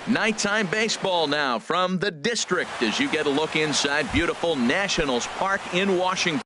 Nighttime baseball now from the district as you get a look inside beautiful Nationals Park in Washington.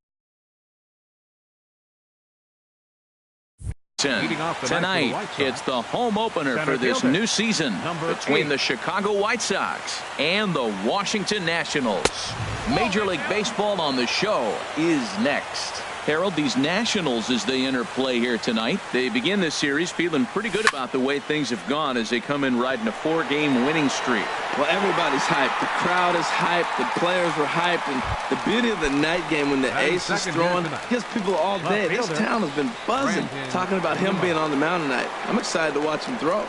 Tonight, it's the home opener for this new season between the Chicago White Sox and the Washington Nationals. Major League Baseball on the show is next. Harold, these Nationals, as they enter play here tonight, they begin this series feeling pretty good about the way things have gone as they come in riding a 4-game winning streak. Well, everybody's hyped. The crowd is hyped. The players were hyped. And the beauty of the night game when the ace is throwing gives people all day. This town has been buzzing talking about him being on the mound tonight. I'm excited to watch him throw.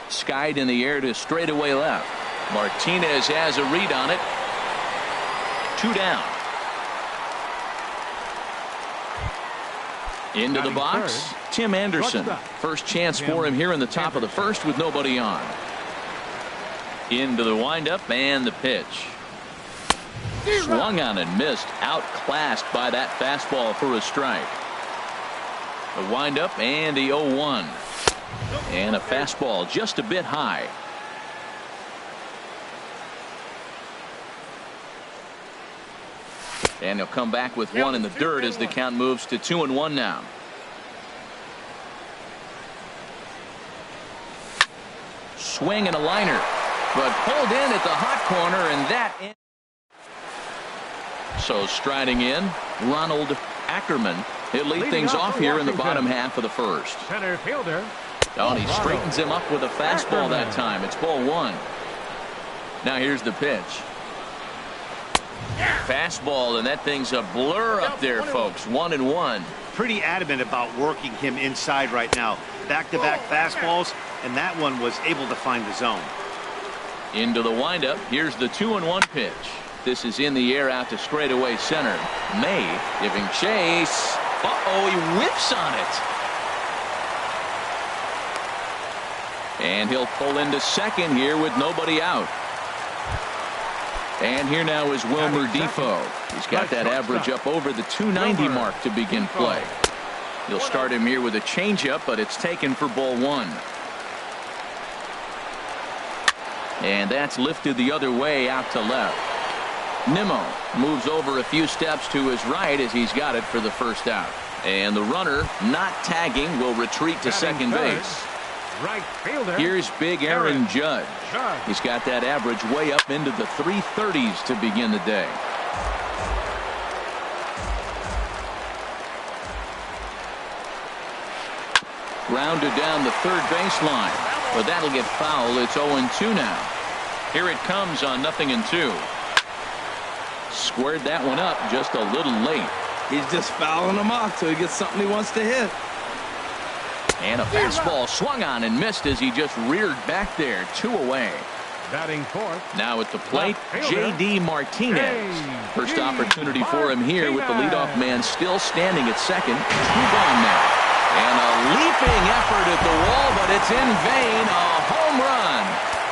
Skied in the air to straightaway left. Martinez has a read on it. 2 down. Into the box, Tim Anderson. First chance for him here in the top of the first with nobody on. Into the windup and the pitch. Swung on and missed. Outclassed by that fastball for a strike. The windup and the 0-1. And a fastball just a bit high. And he'll come back with one in the dirt as the count moves to 2-1 now. Swing and a liner, but pulled in at the hot corner, and that. So striding in, Ronald Ackerman. He'll lead things off here in the bottom half of the first. Center fielder. Oh, and he straightens him up with a fastball that time. It's ball 1. Now here's the pitch. Fastball, and that thing's a blur up there, folks. 1-1. Pretty adamant about working him inside right now. Back-to-back fastballs, and that one was able to find the zone. Into the windup. Here's the 2-1 pitch. This is in the air out to straightaway center. May giving chase. Uh-oh, he whiffs on it. And he'll pull into second here with nobody out. And here now is Wilmer Defoe. He's got that average up over the 290 mark to begin play. You'll start him here with a changeup, but it's taken for ball 1. And that's lifted the other way out to left. Nimmo moves over a few steps to his right as he's got it for the first out. And the runner, not tagging, will retreat to second base. Right fielder. Here's big Aaron Judge. He's got that average way up into the 330s to begin the day. Grounded down the third baseline, but that'll get foul. It's 0-2 now. Here it comes on 0-2. Squared that one up just a little late. He's just fouling them off till he gets something he wants to hit. And a fastball swung on and missed as he just reared back there. 2 away. Batting fourth. Now at the plate, J.D. Martinez. First opportunity for him here with the leadoff man still standing at second. 2 gone now. And a leaping effort at the wall, but it's in vain. A home run.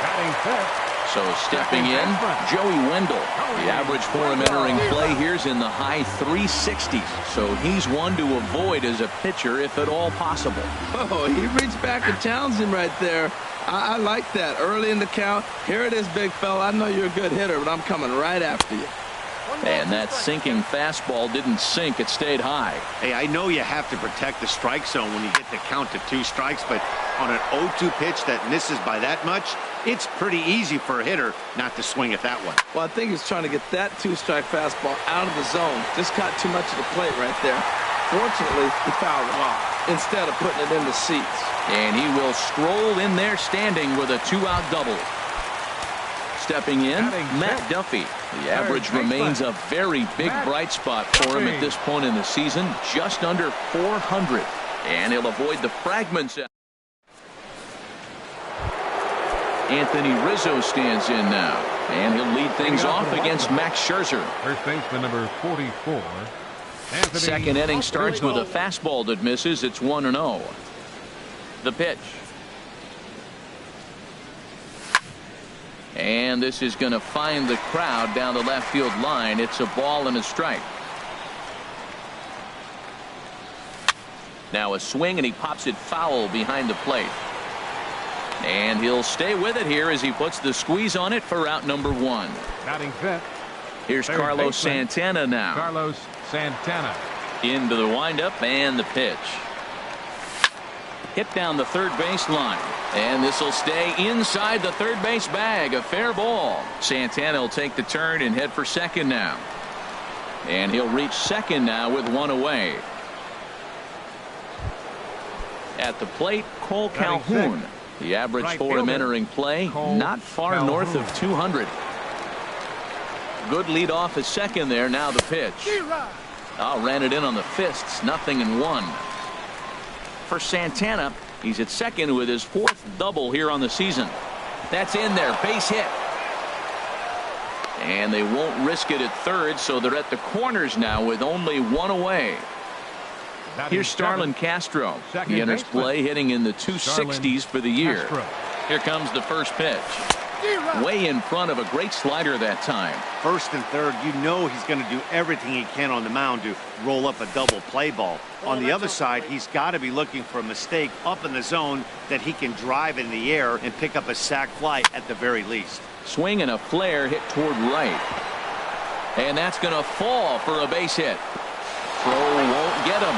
Batting fifth. So stepping in, Joey Wendell. The average for him entering play here's in the high 360s. So he's one to avoid as a pitcher if at all possible. Oh, he reached back and challenged him right there. I like that. Early in the count. Here it is, big fella. I know you're a good hitter, but I'm coming right after you. And that sinking fastball didn't sink. It stayed high. Hey, I know you have to protect the strike zone when you get the count to 2 strikes, but on an 0-2 pitch that misses by that much, it's pretty easy for a hitter not to swing at that one. Well, I think he's trying to get that 2-strike fastball out of the zone. Just caught too much of the plate right there. Fortunately, he fouled it off instead of putting it in the seats. And he will stroll in there standing with a 2-out double. Stepping in, Matt Duffy. The average remains a very big bright spot for him at this point in the season, just under 400. And he'll avoid the fragments. Anthony Rizzo stands in now, and he'll lead things off against Max Scherzer. First baseman number 44. Second inning starts with a fastball that misses. It's 1-0. The pitch. And this is going to find the crowd down the left field line. It's a ball and a strike. Now a swing, and he pops it foul behind the plate. And he'll stay with it here as he puts the squeeze on it for out number 1. Batting fifth. Here's Carlos Santana now. Carlos Santana. Into the windup and the pitch. Hit down the third base line. And this will stay inside the third base bag. A fair ball. Santana will take the turn and head for second now. And he'll reach second now with 1 away. At the plate, Cole Calhoun. The average Right for him fielder, entering play, Cole not far Calhoun. north of 200. Good lead off at second there. Now the pitch. Ran it in on the fists. 0-1. For Santana, he's at second with his 4th double here on the season. That's in there. Base hit. And they won't risk it at third, so they're at the corners now with only 1 away. Here's Starlin Castro. He enters play hitting in the 260s for the year. Castro. Here comes the first pitch. Way in front of a great slider that time. First and third, you know he's going to do everything he can on the mound to roll up a double play ball. On the other side, he's got to be looking for a mistake up in the zone that he can drive in the air and pick up a sac fly at the very least. Swing and a flare hit toward right. And that's going to fall for a base hit. Throw won't get him.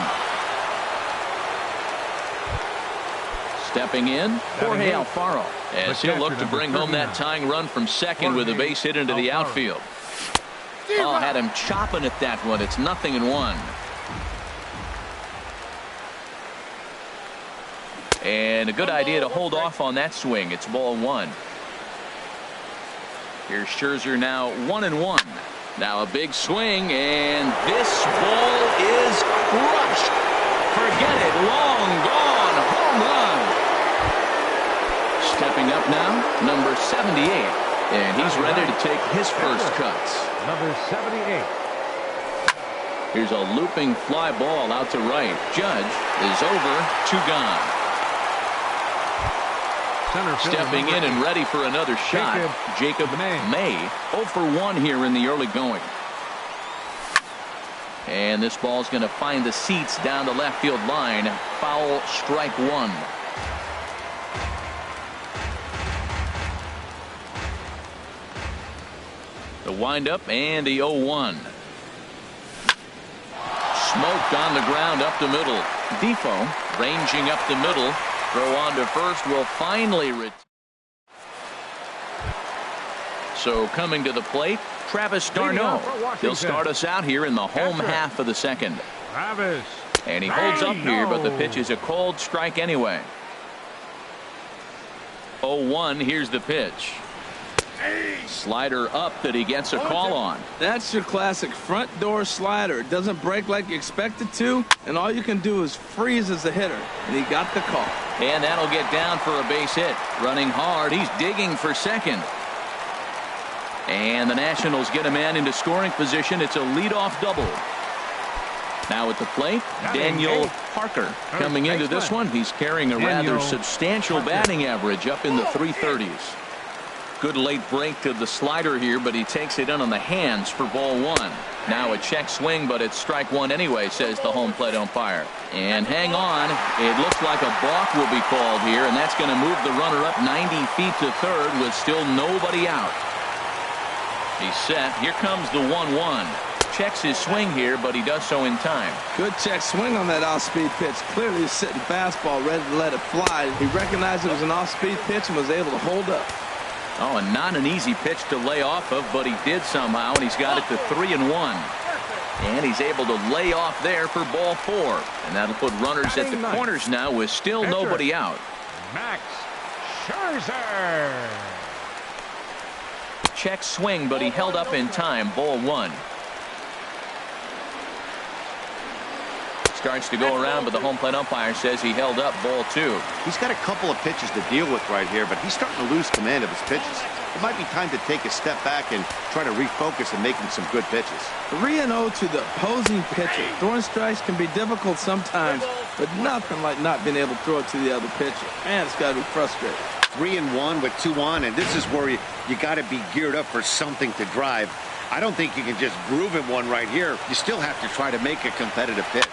Stepping in, Jorge Alfaro, as he'll look to bring home that tying run from second with a base hit into the outfield. Had him chopping at that one. It's 0-1. And a good idea to hold off on that swing. It's ball 1. Here's Scherzer now 1-1. Now a big swing, and this ball is crushed. Forget it. Long gone. Home run. Stepping up now, number 78. And he's ready to take his first cuts. Number 78. Here's a looping fly ball out to right. Judge is over, 2 gone. Stepping in and ready for another shot, Jacob May. 0 for 1 here in the early going. And this ball's going to find the seats down the left field line. Foul, strike 1. The windup and the 0-1. Smoked on the ground up the middle. Defoe ranging up the middle. Throw on to first will finally return. So coming to the plate, Travis d'Arnaud. He'll start us out here in the home half of the second. Travis. And he holds up here, but the pitch is a cold strike anyway. 0-1, here's the pitch. Slider up that he gets a call on. That's your classic front door slider. It doesn't break like you expect it to, and all you can do is freeze as a hitter. And he got the call. And that'll get down for a base hit. Running hard, he's digging for second. And the Nationals get a man into scoring position. It's a leadoff double. Now at the plate, Daniel Parker coming into this one. He's carrying a rather substantial batting average up in the 330s. Good late break to the slider here, but he takes it in on the hands for ball 1. Now a check swing, but it's strike 1 anyway, says the home plate umpire. And hang on, it looks like a balk will be called here, and that's going to move the runner up 90 feet to third with still nobody out. He's set. Here comes the 1-1. Checks his swing here, but he does so in time. Good check swing on that off-speed pitch. Clearly he's sitting fastball, ready to let it fly. He recognized it was an off-speed pitch and was able to hold up. Oh, and not an easy pitch to lay off of, but he did somehow, and he's got it to 3-1. And he's able to lay off there for ball 4. And that'll put runners at the corners now with still nobody out. Max Scherzer. Check swing, but he held up in time. Ball 1. Starts to go around, but the home plate umpire says he held up. Ball 2. He's got a couple of pitches to deal with right here, but he's starting to lose command of his pitches. It might be time to take a step back and try to refocus and make him some good pitches. 3-0 to the opposing pitcher. Throwing strikes can be difficult sometimes, but nothing like not being able to throw it to the other pitcher. Man, it's got to be frustrating. 3-1 with 2 on, and this is where you got to be geared up for something to drive. I don't think you can just groove in one right here. You still have to try to make a competitive pitch.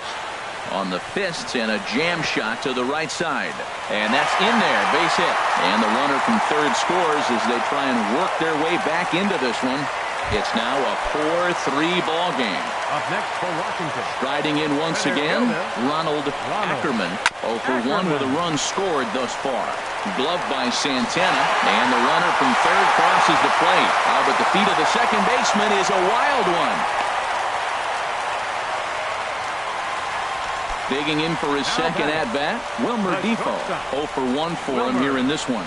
on the fists and a jam shot to the right side. And that's in there, base hit. And the runner from third scores as they try and work their way back into this one. It's now a 4-3 ball game. Up next for Washington. Striding in once again, Ronald Ackerman. 0 for 1 with a run scored thus far. Gloved by Santana, and the runner from third crosses the plate. But the feet of the second baseman is a wild one. Digging in for his second at-bat, Wilmer Defoe. 0 for 1 for him here in this one.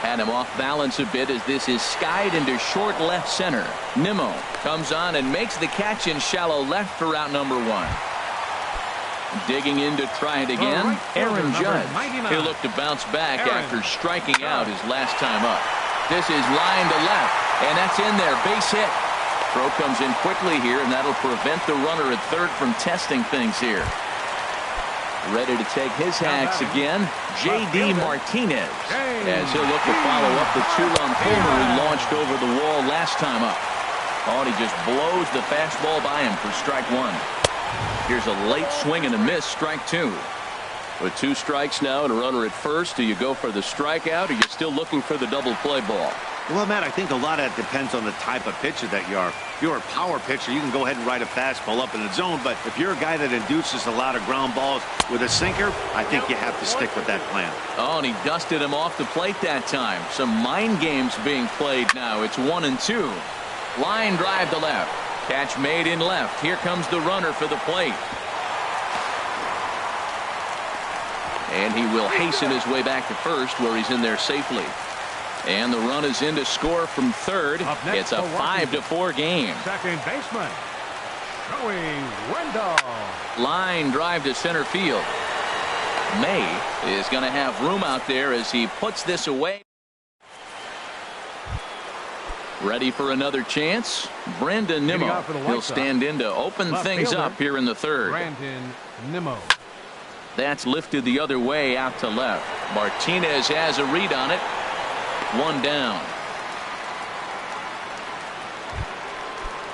Had him off balance a bit as this is skied into short left center. Nimmo comes on and makes the catch in shallow left for out number 1. Digging in to try it again, Aaron Judge. He'll look to bounce back after striking out his last time up. This is line to left, and that's in there, base hit. Throw comes in quickly here, and that'll prevent the runner at third from testing things here. Ready to take his hacks again, J.D. Martinez, as he'll look to follow up the two-run homer he launched over the wall last time up. And he just blows the fastball by him for strike 1. Here's a late swing and a miss, strike 2. With 2 strikes now and a runner at first, do you go for the strikeout or are you still looking for the double play ball? Well, Matt, I think a lot of that depends on the type of pitcher that you are. If you're a power pitcher, you can go ahead and ride a fastball up in the zone. But if you're a guy that induces a lot of ground balls with a sinker, I think you have to stick with that plan. And he dusted him off the plate that time. Some mind games being played now. It's 1-2. Line drive to left. Catch made in left. Here comes the runner for the plate. And he will hasten his way back to first, where he's in there safely. And the run is in to score from third. It's a 5-4 game. Second baseman, Joey Wendell. Line drive to center field. May is going to have room out there as he puts this away. Ready for another chance. Brandon Nimmo. He'll stand in to open things up here in the third. Brandon Nimmo. That's lifted the other way out to left. Martinez has a read on it. 1 down.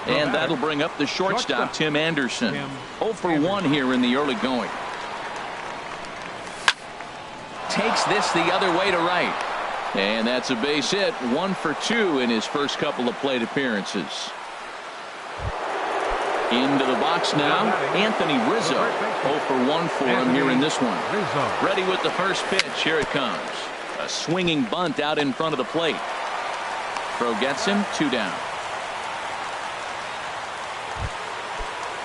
And that'll bring up the shortstop, Tim Anderson. 0 for 1 here in the early going. Takes this the other way to right. And that's a base hit. 1 for 2 in his first couple of plate appearances. Into the box now, Anthony Rizzo. 0 for 1 for him here in this one. Ready with the first pitch. Here it comes. A swinging bunt out in front of the plate. Throw gets him. 2 down.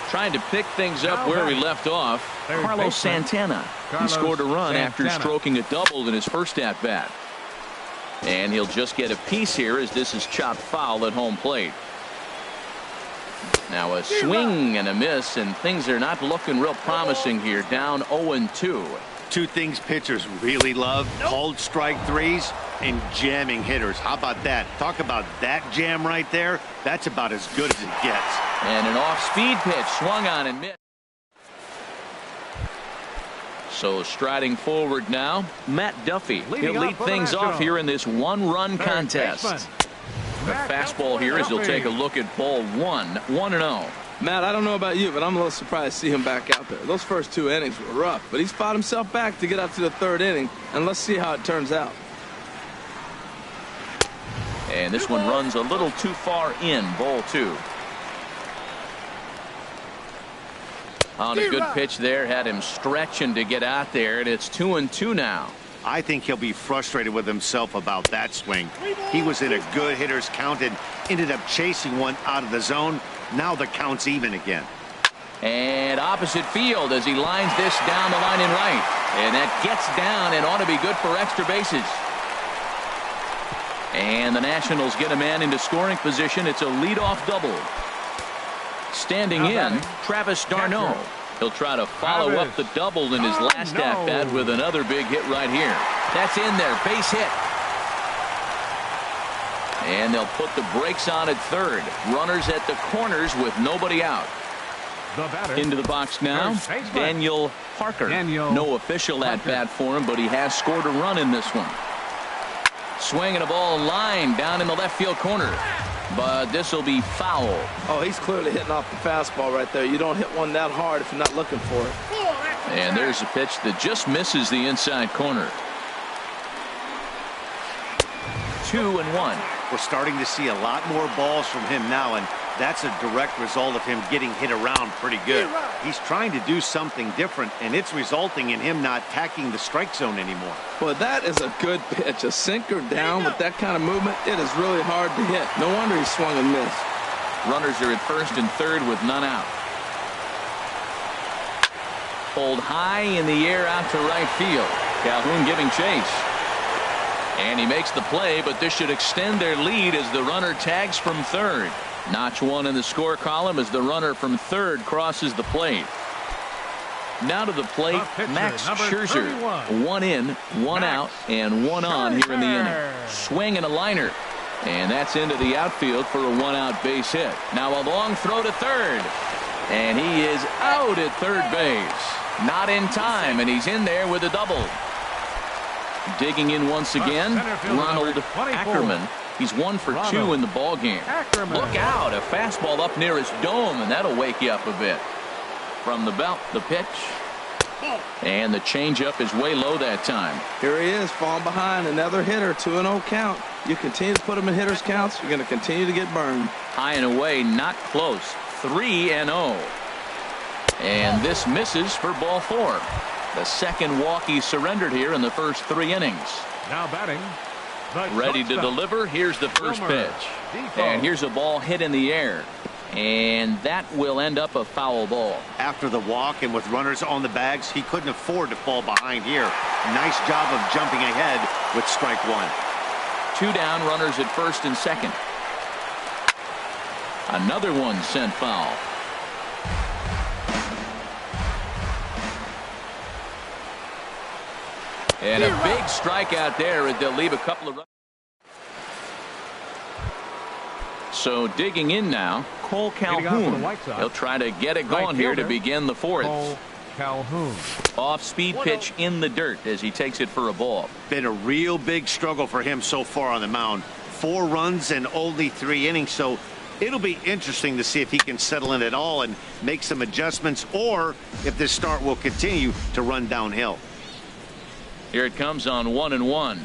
Trying to pick things up where he left off. Carlos Santana. He scored a run after stroking a double in his first at-bat. And he'll just get a piece here as this is chopped foul at home plate. Now a swing and a miss, and things are not looking real promising here. Down 0-2. 2 things pitchers really love: called strike threes and jamming hitters. How about that? Talk about that jam right there. That's about as good as it gets. And an off-speed pitch swung on and missed. So striding forward now, Matt Duffy. He'll lead things off here in this 1-run contest. The fastball here as he'll take a look at ball 1. 1-0. Matt, I don't know about you, but I'm a little surprised to see him back out there. Those first 2 innings were rough, but he's fought himself back to get out to the 3rd inning, and let's see how it turns out. And this one runs a little too far in, ball 2. On a good pitch there, had him stretching to get out there, and it's 2-2 now. I think he'll be frustrated with himself about that swing. He was in a good hitter's count and ended up chasing one out of the zone. Now the count's even again. And opposite field as he lines this down the line in right. And that gets down and ought to be good for extra bases. And the Nationals get a man into scoring position. It's a leadoff double. Standing in, Travis d'Arnaud. He'll try to follow up the double in his last at-bat with another big hit right here. That's in there, base hit. And they'll put the brakes on at third. Runners at the corners with nobody out. Into the box now, Daniel Parker. No official at-bat for him, but he has scored a run in this one. Swinging a ball line down in the left field corner. but this will be foul. Oh, he's clearly hitting off the fastball right there. You don't hit one that hard if you're not looking for it. And there's a pitch that just misses the inside corner. 2-1. We're starting to see a lot more balls from him now, and that's a direct result of him getting hit around pretty good. He's trying to do something different, and it's resulting in him not attacking the strike zone anymore. Well, that is a good pitch. A sinker down with that kind of movement, it is really hard to hit. No wonder he swung and missed. Runners are at first and third with none out. Pulled high in the air out to right field. Calhoun giving chase. And he makes the play, but this should extend their lead as the runner tags from third. Notch one in the score column as the runner from third crosses the plate. Now to the plate, Max Scherzer. 1 in, 1 out, and 1 on here in the inning. Swing and a liner. And that's into the outfield for a 1-out base hit. Now a long throw to third. And he is out at third base. Not in time, and he's in there with a double. Digging in once again, Ronald Ackerman. He's 1 for 2 in the ball game. Look out, a fastball up near his dome, and that'll wake you up a bit. From the belt, the pitch. And the changeup is way low that time. Here he is, falling behind, another hitter, 2-0 count. You continue to put him in hitters' counts, you're going to continue to get burned. High and away, not close. 3-0. And this misses for ball 4. The second walk he surrendered here in the first 3 innings. Now batting. Ready to deliver. Here's the first pitch. And here's a ball hit in the air. And that will end up a foul ball. After the walk and with runners on the bags, he couldn't afford to fall behind here. Nice job of jumping ahead with strike 1. 2 down, runners at first and second. Another one sent foul. And a big strikeout there as they'll leave a couple of runs. So digging in now, Cole Calhoun. He'll try to get it going here to begin the 4th. Cole Calhoun. Off-speed pitch in the dirt as he takes it for a ball. Been a real big struggle for him so far on the mound. 4 runs and only 3 innings, so it'll be interesting to see if he can settle in at all and make some adjustments, or if this start will continue to run downhill. Here it comes on 1-1.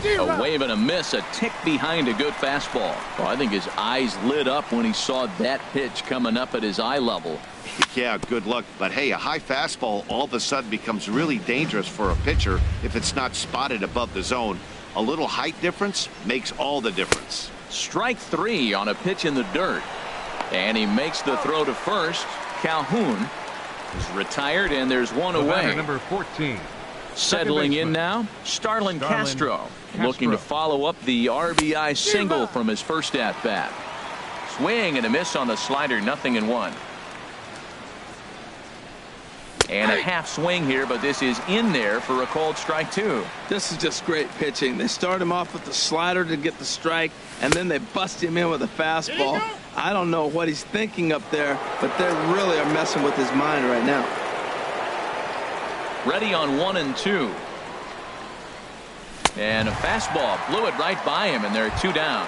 A wave and a miss, a tick behind a good fastball. Well, I think his eyes lit up when he saw that pitch coming up at his eye level. Yeah, good luck. But hey, a high fastball all of a sudden becomes really dangerous for a pitcher if it's not spotted above the zone. A little height difference makes all the difference. Strike 3 on a pitch in the dirt. And he makes the throw to first. Calhoun is retired, and there's one away. Number 14. Settling in now, Starlin Castro, looking to follow up the RBI single from his first at-bat. Swing and a miss on the slider, 0-1. And a half swing here, but this is in there for a called strike 2. This is just great pitching. They start him off with the slider to get the strike, and then they bust him in with a fastball. I don't know what he's thinking up there, but they really are messing with his mind right now. Ready on 1-2. And a fastball blew it right by him, and there are 2 down.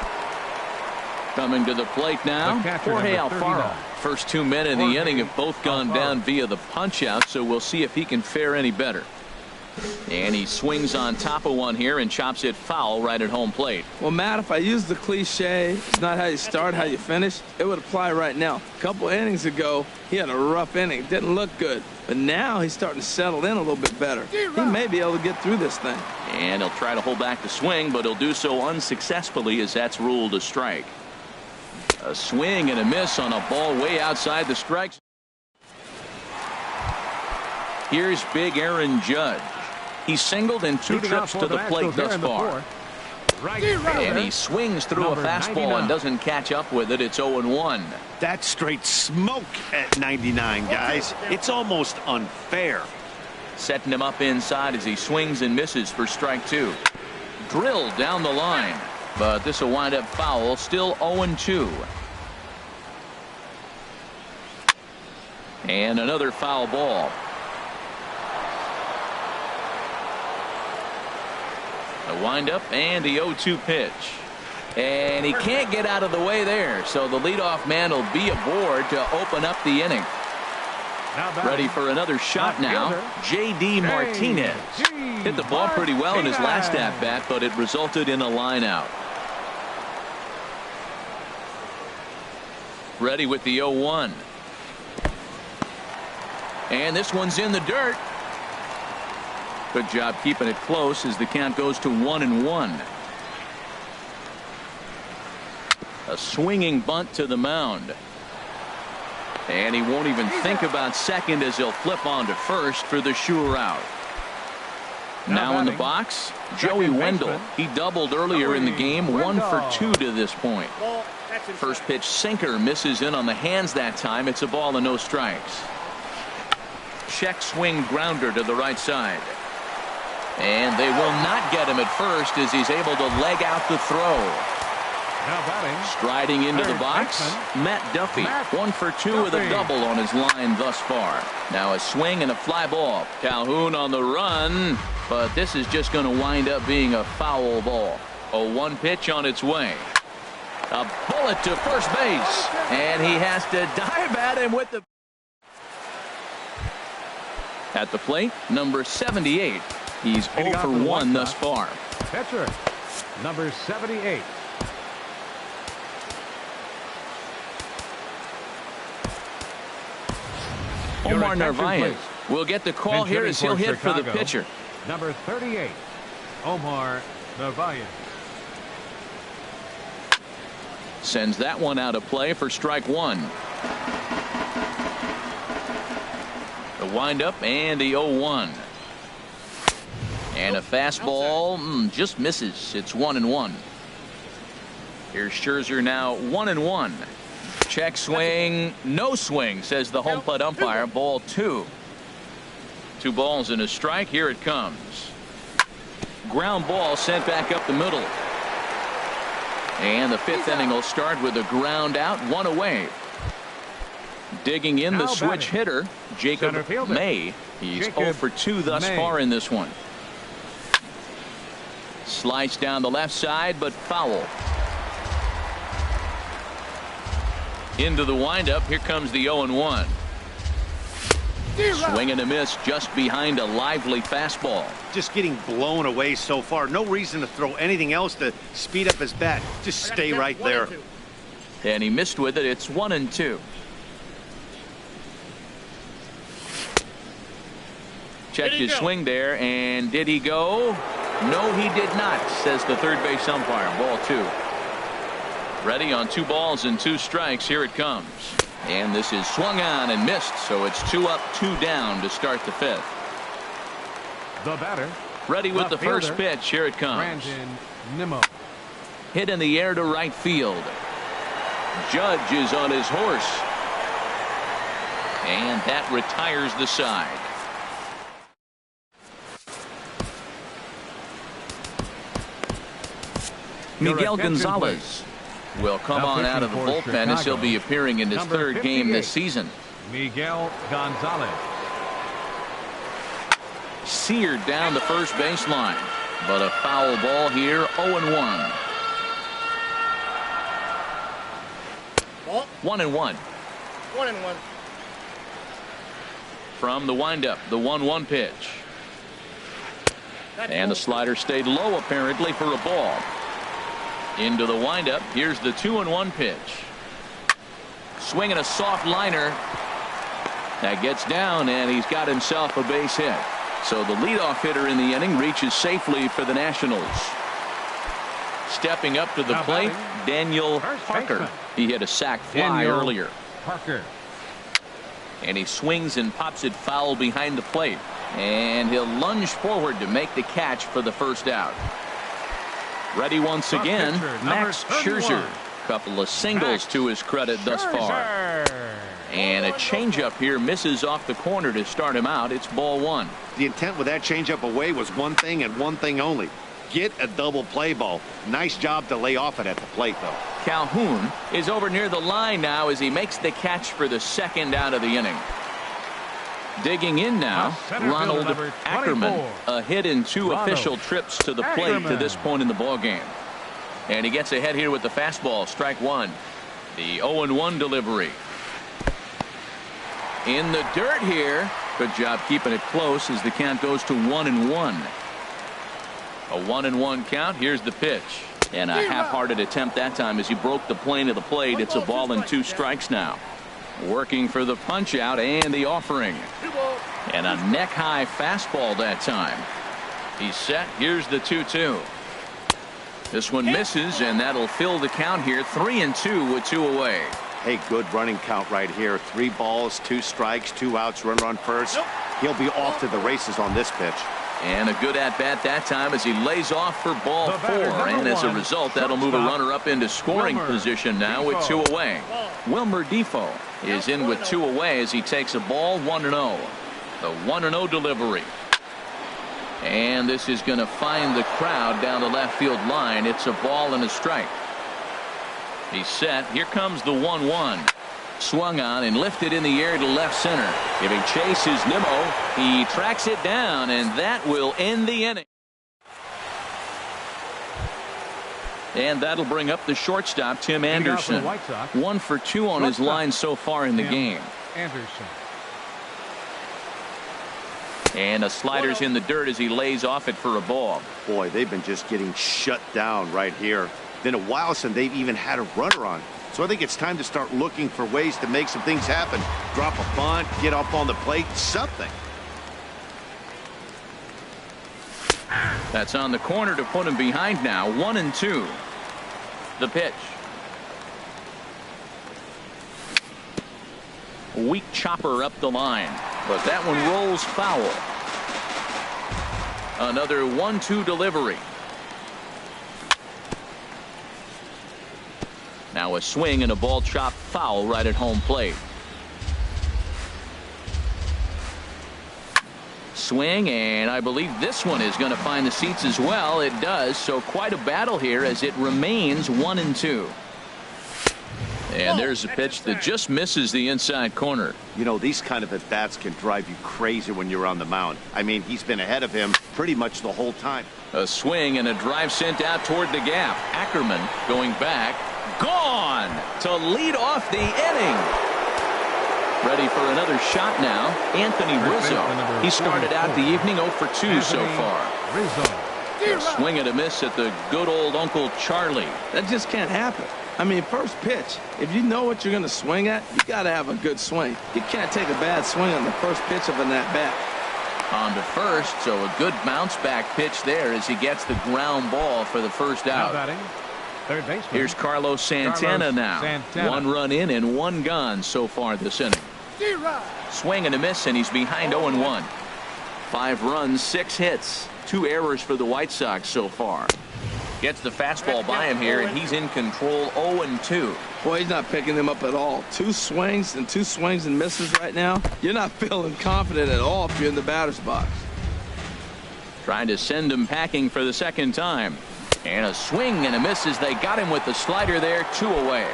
Coming to the plate now, Jorge Alfaro. First 2 men in the inning have both gone down via the punch-out, so we'll see if he can fare any better. And he swings on top of one here and chops it foul right at home plate. Well, Matt, if I use the cliche, it's not how you start, how you finish, it would apply right now. A couple innings ago, he had a rough inning. Didn't look good. But now he's starting to settle in a little bit better. He may be able to get through this thing. And he'll try to hold back the swing, but he'll do so unsuccessfully as that's ruled a strike. A swing and a miss on a ball way outside the strike. Here's big Aaron Judge. He's singled in 2 trips to the plate thus far. And he swings through a fastball and doesn't catch up with it. It's 0-1. That's straight smoke at 99, guys. It's almost unfair. Setting him up inside as he swings and misses for strike 2. Drilled down the line, but this will wind up foul. Still 0-2. And another foul ball. The windup and the 0-2 pitch. And he can't get out of the way there, so the leadoff man will be aboard to open up the inning. Ready for another shot now. J.D. Martinez hit the ball pretty well in his last at-bat, but it resulted in a line out. Ready with the 0-1. And this one's in the dirt. Good job keeping it close as the count goes to 1-1. A swinging bunt to the mound. And he won't even think about second as he'll flip on to first for the sure out. Now in the box, Joey Wendell. He doubled earlier in the game, 1 for 2 to this point. First pitch sinker misses in on the hands that time. It's a ball and no strikes. Check swing grounder to the right side. And they will not get him at first as he's able to leg out the throw. Striding into the box, Matt Duffy. 1 for 2 with a double on his line thus far. Now a swing and a fly ball. Calhoun on the run, but this is just going to wind up being a foul ball. A 1 pitch on its way. A bullet to first base, and he has to dive at him with the... At the plate, number 78. He's 0 for 1 thus far. Pitcher, number 78. Omar Narvaez will get the call here as he'll hit for the pitcher. Number 38, Omar Narvaez. Sends that one out of play for strike 1. The windup and the 0-1. And a fastball just misses. It's 1-1. Here's Scherzer now 1-1. Check swing, no swing, says the home plate umpire. Ball 2. 2 balls and a strike. Here it comes. Ground ball sent back up the middle. And the 5th inning will start with a ground out, 1 away. Digging in the switch hitter, Jacob May. He's 0 for 2 thus far in this one. Slice down the left side, but foul. Into the windup. Here comes the 0-1. Swing and a miss just behind a lively fastball. Just getting blown away so far. No reason to throw anything else to speed up his bat. Just stay right there. And he missed with it. It's 1-2. Checked his swing there, and did he go? No, he did not, says the third base umpire. Ball 2. Ready on 2 balls and 2 strikes. Here it comes. And this is swung on and missed, so it's 2 up, 2 down to start the 5th. The batter. Ready with the first pitch. Here it comes. Brandon Nimmo. Hit in the air to right field. Judge is on his horse. And that retires the side. Miguel Gonzalez will come on out of the bullpen as he'll be appearing in his 3rd game this season. Miguel Gonzalez. Seared down the first baseline, but a foul ball here. 0-1. 1-1. 1-1. From the windup, the 1-1 pitch. And the slider stayed low apparently for a ball. Into the windup. Here's the 2-1 pitch. Swinging a soft liner. That gets down, and he's got himself a base hit. So the leadoff hitter in the inning reaches safely for the Nationals. Stepping up to the plate, Daniel Parker. He hit a sac fly earlier. Parker. And he swings and pops it foul behind the plate. And he'll lunge forward to make the catch for the first out. Ready once again, Max Scherzer. Couple of singles to his credit thus far. And a changeup here misses off the corner to start him out. It's ball 1. The intent with that changeup away was one thing and one thing only. Get a double play ball. Nice job to lay off it at the plate, though. Calhoun is over near the line now as he makes the catch for the 2nd out of the inning. Digging in now, Ronald Ackerman. A hit in 2 official trips to the plate to this point in the ballgame. And he gets ahead here with the fastball. Strike one. The 0-1 delivery. In the dirt here. Good job keeping it close as the count goes to 1-1. A 1-1 count. Here's the pitch. And a half-hearted attempt that time as he broke the plane of the plate. It's a ball and 2 strikes now. Working for the punch out and the offering. And a neck-high fastball that time. He's set. Here's the 2-2. This one misses, and that'll fill the count here. 3-2 with 2 away. Hey, good running count right here. 3 balls, 2 strikes, 2 outs, runner on first. He'll be off to the races on this pitch. And a good at-bat that time as he lays off for ball 4. And as a result, that'll move a runner up into scoring position now with 2 away. Wilmer Defoe is in with 2 away as he takes a ball 1-0. The 1-0 delivery. And this is going to find the crowd down the left field line. It's a ball and a strike. He's set. Here comes the 1-1. Swung on and lifted in the air to left center. Giving chase is Nimmo. He tracks it down, and that will end the inning. And that'll bring up the shortstop, Tim Anderson. 1 for 2 on his line so far in the game. Anderson. And a slider's in the dirt as he lays off it for a ball. Boy, they've been just getting shut down right here. Been a while since they've even had a runner on. So I think it's time to start looking for ways to make some things happen. Drop a bunt, get up on the plate, something. That's on the corner to put him behind now. 1-2. The pitch. Weak chopper up the line, but that one rolls foul. Another 1-2 delivery. Now a swing and a ball chopped foul right at home plate. Swing, and I believe this one is going to find the seats as well. It does. So quite a battle here as it remains 1-2. And there's a pitch that just misses the inside corner. You know, these kind of at-bats can drive you crazy when you're on the mound. I mean, he's been ahead of him pretty much the whole time. A swing and a drive sent out toward the gap. Ackerman going back. Gone to lead off the inning. Ready for another shot now. Anthony Rizzo. He started out the evening 0 for 2 so far. A swing and a miss at the good old Uncle Charlie. That just can't happen. I mean, first pitch, if you know what you're going to swing at, you got to have a good swing. You can't take a bad swing on the first pitch of an at-bat. On to first, so a good bounce back pitch there as he gets the ground ball for the first out. Third baseman. Here's Carlos Santana now. 1 run in and 1 gone so far this inning. Swing and a miss, and he's behind 0-1. 5 runs, 6 hits, 2 errors for the White Sox so far. Gets the fastball by him here, and he's in control 0-2. Boy, he's not picking them up at all. 2 swings and misses right now. You're not feeling confident at all if you're in the batter's box. Trying to send him packing for the second time. And a swing and a miss as they got him with the slider there. 2 away.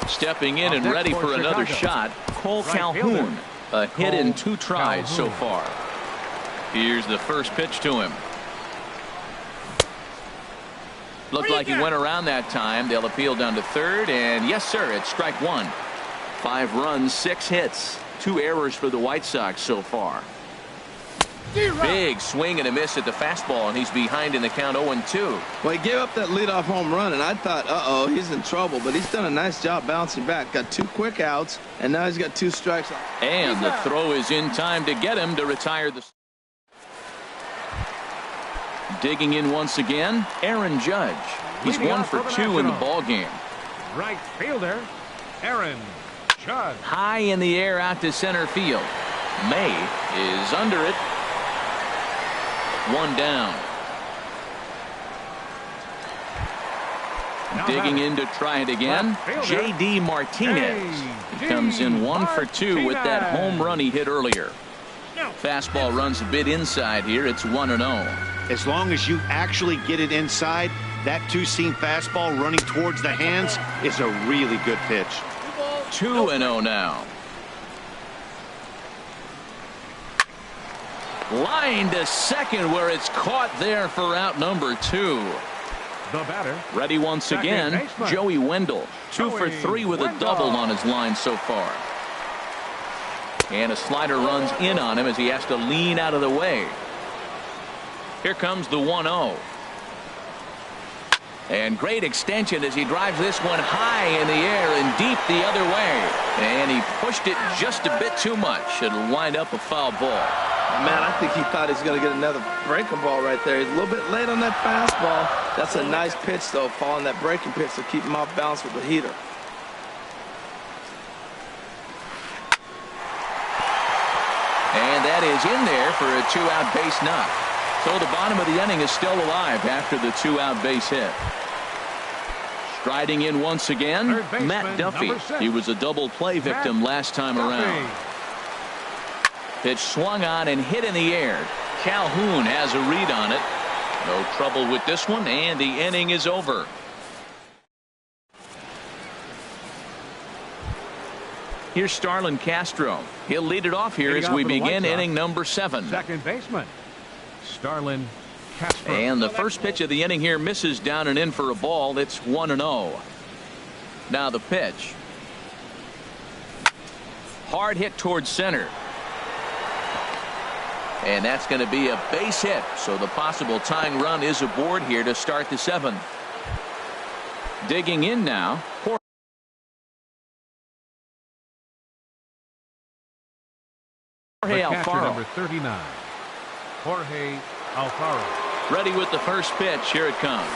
Stepping in and ready for another shot, Cole Calhoun. A hit in 2 tries so far. Here's the first pitch to him. Looked like he went around that time. They'll appeal down to third, and yes, sir, it's strike 1. 5 runs, 6 hits, 2 errors for the White Sox so far. Big swing and a miss at the fastball, and he's behind in the count 0-2. Well, he gave up that leadoff home run, and I thought, uh-oh, he's in trouble. But he's done a nice job bouncing back. Got 2 quick outs, and now he's got 2 strikes. And the throw is in time to get him to retire the... Digging in once again, Aaron Judge. He's 1 for 2 in the ball game. Right fielder, Aaron Judge. High in the air out to center field. May is under it. 1 down. Digging in to try it again, J.D. Martinez. He comes in 1 for 2 with that home run he hit earlier. Fastball runs a bit inside here. It's 1-0. As long as you actually get it inside, that 2-seam fastball running towards the hands is a really good pitch. 2-0 now. Line to second where it's caught there for out number 2. The batter. Ready once again, Joey Wendell. 2 for 3 with a double on his line so far. And a slider runs in on him as he has to lean out of the way. Here comes the 1-0. And great extension as he drives this one high in the air and deep the other way. And he pushed it just a bit too much. It'll wind up a foul ball. Man, I think he thought he was going to get another breaking ball right there. He's a little bit late on that fastball. That's a nice pitch, though, following that breaking pitch to keep him off balance with the heater. And that is in there for a 2-out base knock. So the bottom of the inning is still alive after the 2-out base hit. Striding in once again, Matt Duffy. He was a double play victim last time around. Pitch swung on and hit in the air. Calhoun has a read on it. No trouble with this one, and the inning is over. Here's Starlin Castro. He'll lead it off here as we begin inning number 7. Second baseman, Starlin Castro. And the first pitch of the inning here misses down and in for a ball. It's 1-0. Now the pitch. Hard hit towards center. And that's going to be a base hit. So the possible tying run is aboard here to start the 7th. Digging in now. Jorge Alfaro. Number 39. Jorge Alfaro. Ready with the first pitch. Here it comes.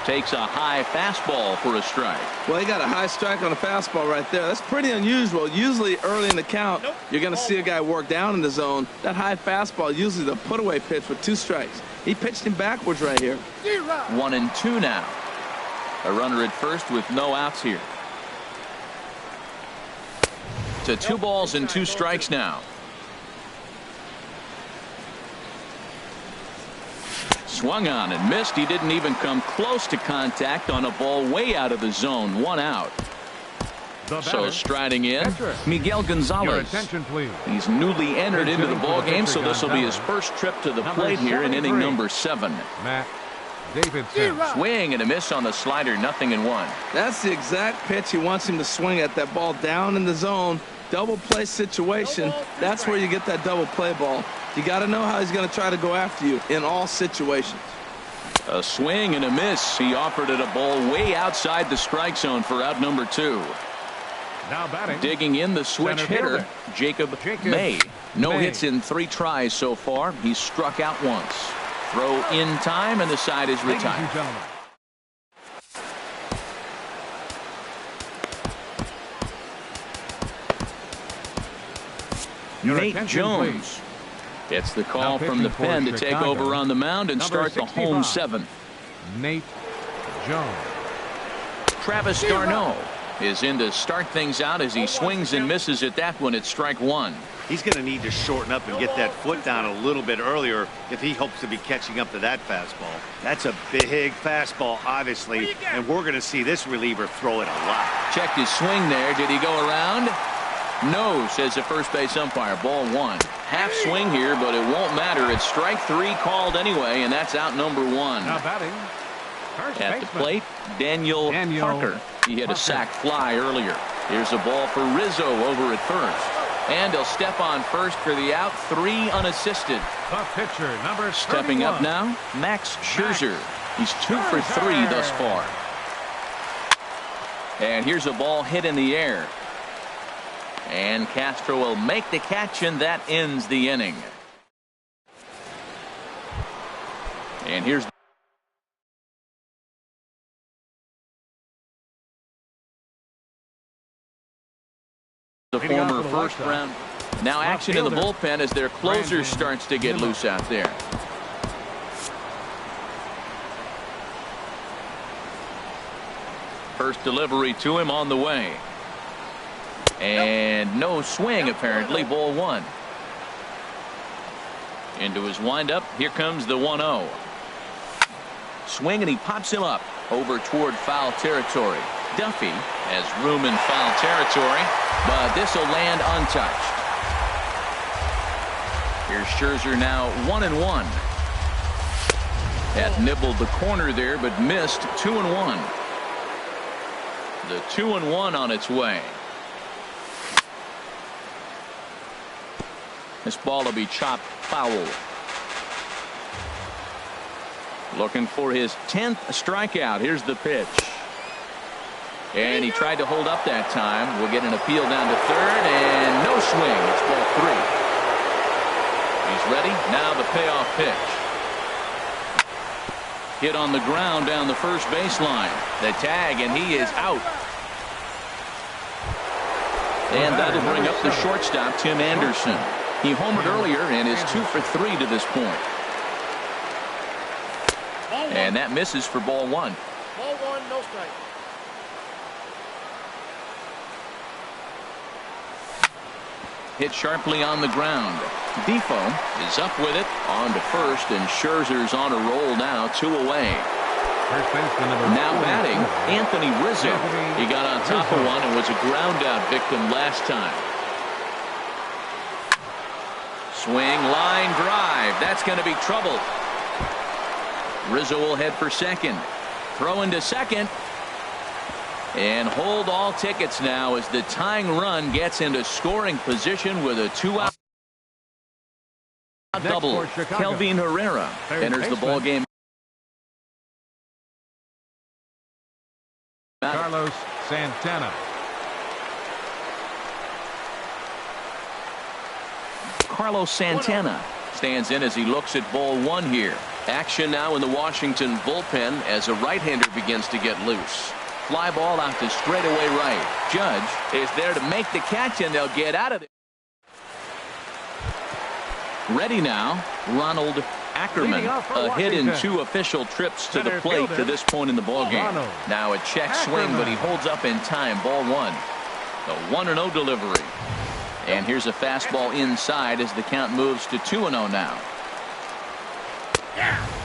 Takes a high fastball for a strike. Well, he got a high strike on a fastball right there. That's pretty unusual. Usually early in the count, you're going to see a guy work down in the zone. That high fastball, usually the put-away pitch with 2 strikes. He pitched him backwards right here. 1-2 now. A runner at first with no outs here. To 2 balls and 2 strikes now. Swung on and missed. He didn't even come close to contact on a ball way out of the zone. 1 out. So striding in, Miguel Gonzalez. Your attention, please. He's newly entered into the ball game, so this will be his first trip to the plate here in inning number 7. Matt Davidson. Swing and a miss on the slider. 0-1. That's the exact pitch he wants him to swing at. That ball down in the zone. Double play situation. That's where you get that double play ball. You got to know how he's going to try to go after you in all situations. A swing and a miss. He offered it a ball way outside the strike zone for out number 2. Now batting. Digging in the switch hitter, Jacob May. No hits in 3 tries so far. He's struck out once. Throw in time, and the side is retired. Nate Jones. It's the call from the pen to take over on the mound and start the home 7th. Nate Jones. Travis d'Arnaud is in to start things out as he swings and misses at that one at strike 1. He's going to need to shorten up and get that foot down a little bit earlier if he hopes to be catching up to that fastball. That's a big fastball, obviously, and we're going to see this reliever throw it a lot. Checked his swing there. Did he go around? No, says the first base umpire. Ball 1. Half swing here, but it won't matter. It's strike 3 called anyway, and that's out number 1. Now batting. At the plate, Daniel Parker. He hit a sac fly earlier. Here's a ball for Rizzo over at first. And he'll step on first for the out. 3 unassisted. The pitcher, number 31. Stepping up now, Max Scherzer. He's 2 for 3 thus far. And here's a ball hit in the air. And Castro will make the catch, and that ends the inning. And here's the former first round. Now action in the bullpen as their closer starts to get loose out there. First delivery to him on the way. And no swing, apparently. Ball 1. Into his windup. Here comes the 1-0. Swing, and he pops him up over toward foul territory. Duffy has room in foul territory, but this will land untouched. Here's Scherzer now 1-1. Had nibbled the corner there, but missed 2-1. The 2-1 on its way. This ball will be chopped foul. Looking for his 10th strikeout. Here's the pitch. And he tried to hold up that time. We'll get an appeal down to third, and no swing. It's ball 3. He's ready. Now the payoff pitch. Hit on the ground down the first baseline. The tag, and he is out. And that'll bring up the shortstop, Tim Anderson. He homered earlier and is 2 for 3 to this point. And that misses for ball 1. Ball 1, no strike. Hit sharply on the ground. Defoe is up with it on to first, and Scherzer's on a roll now, 2 away. Now batting, Anthony Rizzo. He got on top of one and was a ground out victim last time. Swing, line drive. That's going to be trouble. Rizzo will head for second. Throw into second. And hold all tickets now as the tying run gets into scoring position with a 2-out double. Kelvin Herrera enters the ball game. Carlos Santana. Carlos Santana stands in as he looks at ball 1 here. Action now in the Washington bullpen as a right-hander begins to get loose. Fly ball out to straightaway right. Judge is there to make the catch, and they'll get out of it. Ready now, Ronald Ackerman. A hit in 2 official trips to the plate to this point in the ballgame. Now a check swing, but he holds up in time. Ball 1. The 1-0 delivery. And here's a fastball inside as the count moves to 2-0 now.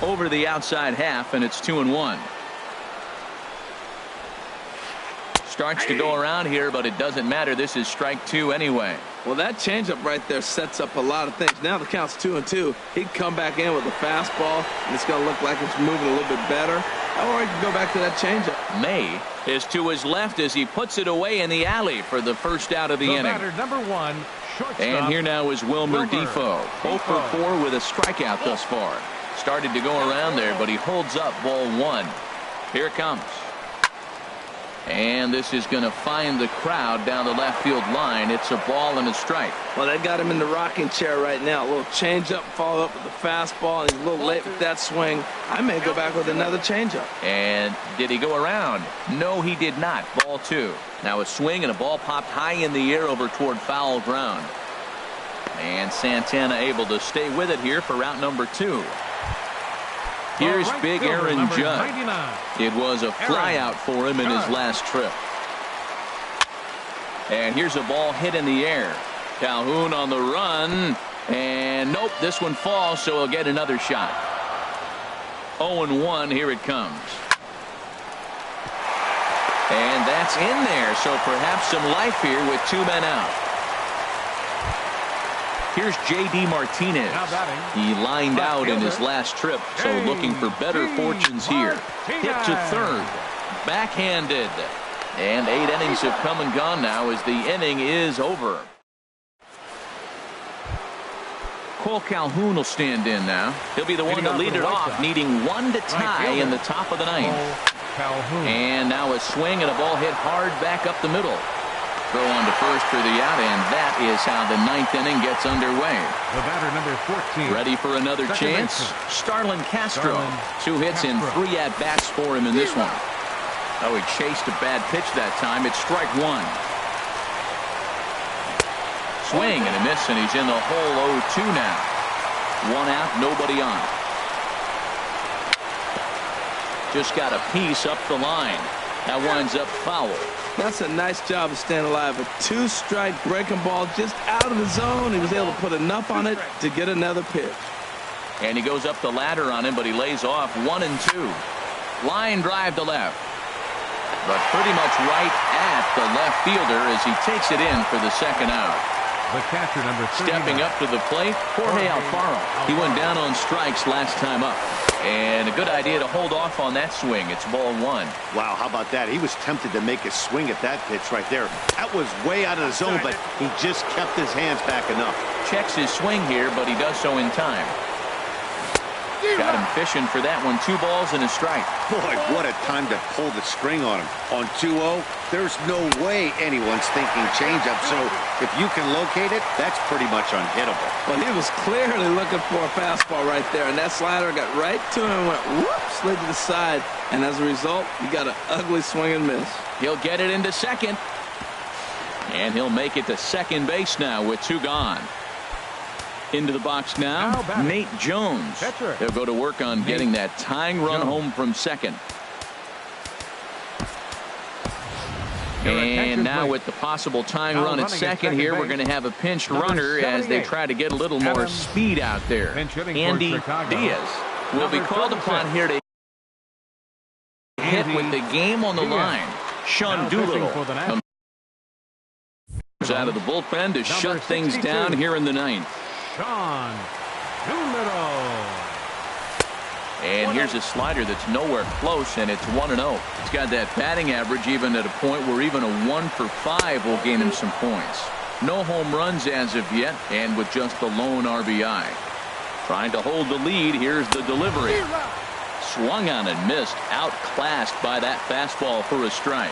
Over the outside half, and it's 2-1. Starts to go around here, but it doesn't matter. This is strike 2 anyway. Well, that changeup right there sets up a lot of things. Now the count's 2-2. He'd come back in with a fastball, and it's going to look like it's moving a little bit better. Or he can go back to that changeup. May is to his left as he puts it away in the alley for the first out of the inning. Number 1, shortstop. And here now is Wilmer Defoe. 0 for 4 with a strikeout thus far. Started to go around there, but he holds up ball 1. Here it comes. And this is going to find the crowd down the left field line. It's a ball and a strike. Well, they got him in the rocking chair right now. A little changeup, followed up with the fastball, and he's a little late with that swing. I may go back with another changeup. And did he go around? No, he did not. Ball 2. Now a swing and a ball popped high in the air over toward foul ground. And Santana able to stay with it here for route number 2. Here's big Aaron Judge. It was a fly out for him in his last trip. And here's a ball hit in the air. Calhoun on the run. And nope, this one falls, so he'll get another shot. 0-1, here it comes. And that's in there, so perhaps some life here with 2 men out. Here's J.D. Martinez. He lined out in his last trip, so looking for better fortunes here. Hit to third. Backhanded. And 8 innings have come and gone now as the inning is over. Cole Calhoun will stand in now. He'll be the one to lead it off, needing 1 to tie in the top of the 9th. And now a swing and a ball hit hard back up the middle. Throw on to first for the out, and that is how the 9th inning gets underway. The batter, number 14. Ready for another chance? Starlin Castro. 2 hits and 3 at-bats for him in this one. Oh, he chased a bad pitch that time. It's strike 1. Swing and a miss, and he's in the hole 0-2 now. 1 out, nobody on. Just got a piece up the line. That winds up foul. That's a nice job of staying alive. A 2-strike breaking ball just out of the zone. He was able to put enough on it to get another pitch. And he goes up the ladder on him, but he lays off 1 and 2. Line drive to left. But pretty much right at the left fielder as he takes it in for the 2nd out. The catcher, number 3. Stepping up to the plate, Jorge Alfaro. He went down on strikes last time up. And a good idea to hold off on that swing. It's ball one. Wow, how about that? He was tempted to make a swing at that pitch right there. That was way out of the zone, but he just kept his hands back enough. Checks his swing here, but he does so in time. Got him fishing for that one. 2 balls and a strike. Boy, what a time to pull the string on him. On 2-0, there's no way anyone's thinking changeup. So if you can locate it, that's pretty much unhittable. Well, he was clearly looking for a fastball right there, and that slider got right to him and went whoop, slid to the side. And as a result, you got an ugly swing and miss. He'll get it into second. And he'll make it to second base now with 2 gone. Into the box now, Nate Jones. They'll go to work on getting that tying run home from second. And now with the possible tying run at second here, we're going to have a pinched runner as they try to get a little more speed out there. Andy Diaz will be called upon here to hit with the game on the line. Sean Doolittle comes out of the bullpen to shut things down here in the 9th. Sean Doolittle. And here's a slider that's nowhere close, and it's 1-0. He's got that batting average even at a point where even a 1 for 5 will gain him some points. No home runs as of yet, and with just the lone RBI. Trying to hold the lead. Here's the delivery. Swung on and missed. Outclassed by that fastball for a strike.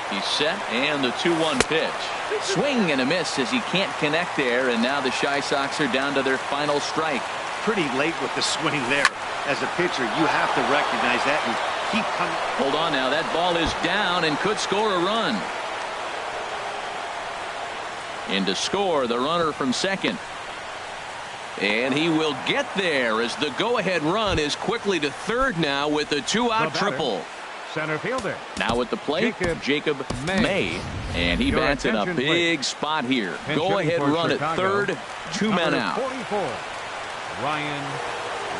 He's set, and the 2-1 pitch. Swing and a miss as he can't connect there, and now the Chi Sox are down to their final strike. Pretty late with the swing there. As a pitcher, you have to recognize that and keep coming. Hold on now. That ball is down and could score a run. In to score the runner from second. And he will get there as the go-ahead run is quickly to third now with a 2-out triple. Center fielder. Now at the plate, Jacob May. And he bats in a big spot here. Go-ahead run at third, 2 men out. 44, Ryan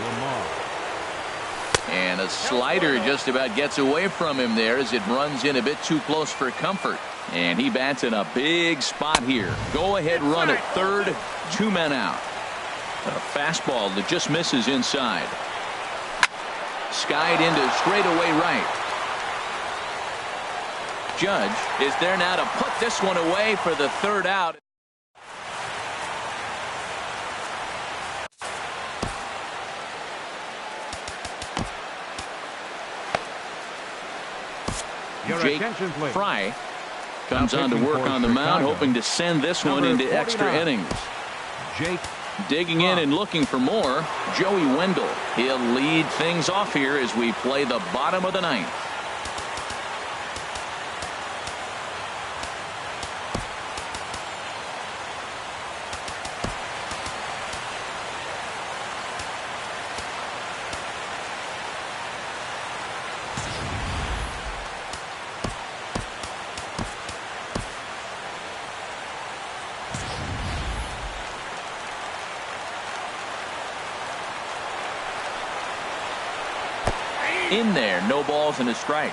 Lamar. And a slider just about gets away from him there as it runs in a bit too close for comfort. And he bats in a big spot here. Go-ahead run at third, 2 men out. A fastball that just misses inside. Skied into straightaway right. Judge is there now to put this one away for the 3rd out. Jake Fry comes on to work on the mound, hoping to send this one into extra innings. Jake digging in and looking for more, Joey Wendell. He'll lead things off here as we play the bottom of the 9th. In there, no balls and a strike.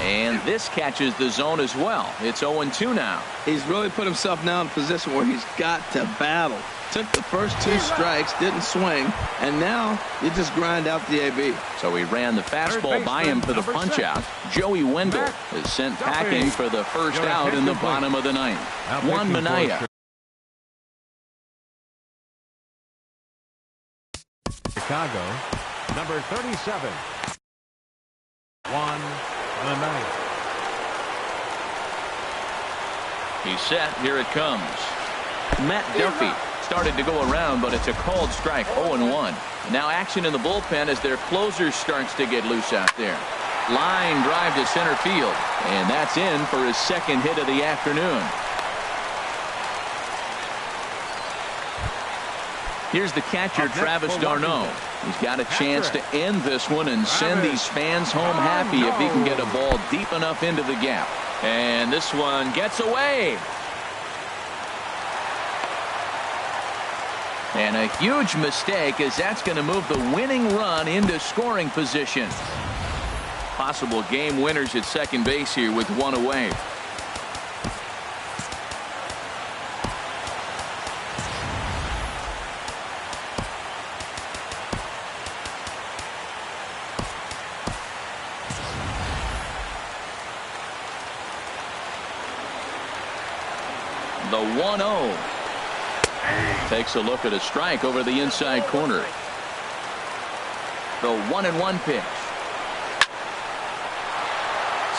And this catches the zone as well. It's 0-2 now. He's really put himself now in a position where he's got to battle. Took the first 2 strikes, didn't swing, and now you just grind out the AB. So he ran the fastball by him for the punch out. Joey Wendell is sent packing for the first out in the bottom of the 9th. Juan Minaya. Chicago, number 37, Juan Minaya. He's set. Here it comes. Matt Duffy started to go around, but it's a called strike. 0-1. Now action in the bullpen as their closer starts to get loose out there. Line drive to center field, and that's in for his 2nd hit of the afternoon. Here's the catcher, Travis d'Arnaud. He's got a chance to end this one and send these fans home happy if he can get a ball deep enough into the gap. And this one gets away. And a huge mistake, as that's going to move the winning run into scoring position. Possible game winners at second base here with 1 away. The 1-0. Takes a look at a strike over the inside corner. The 1-1 pitch.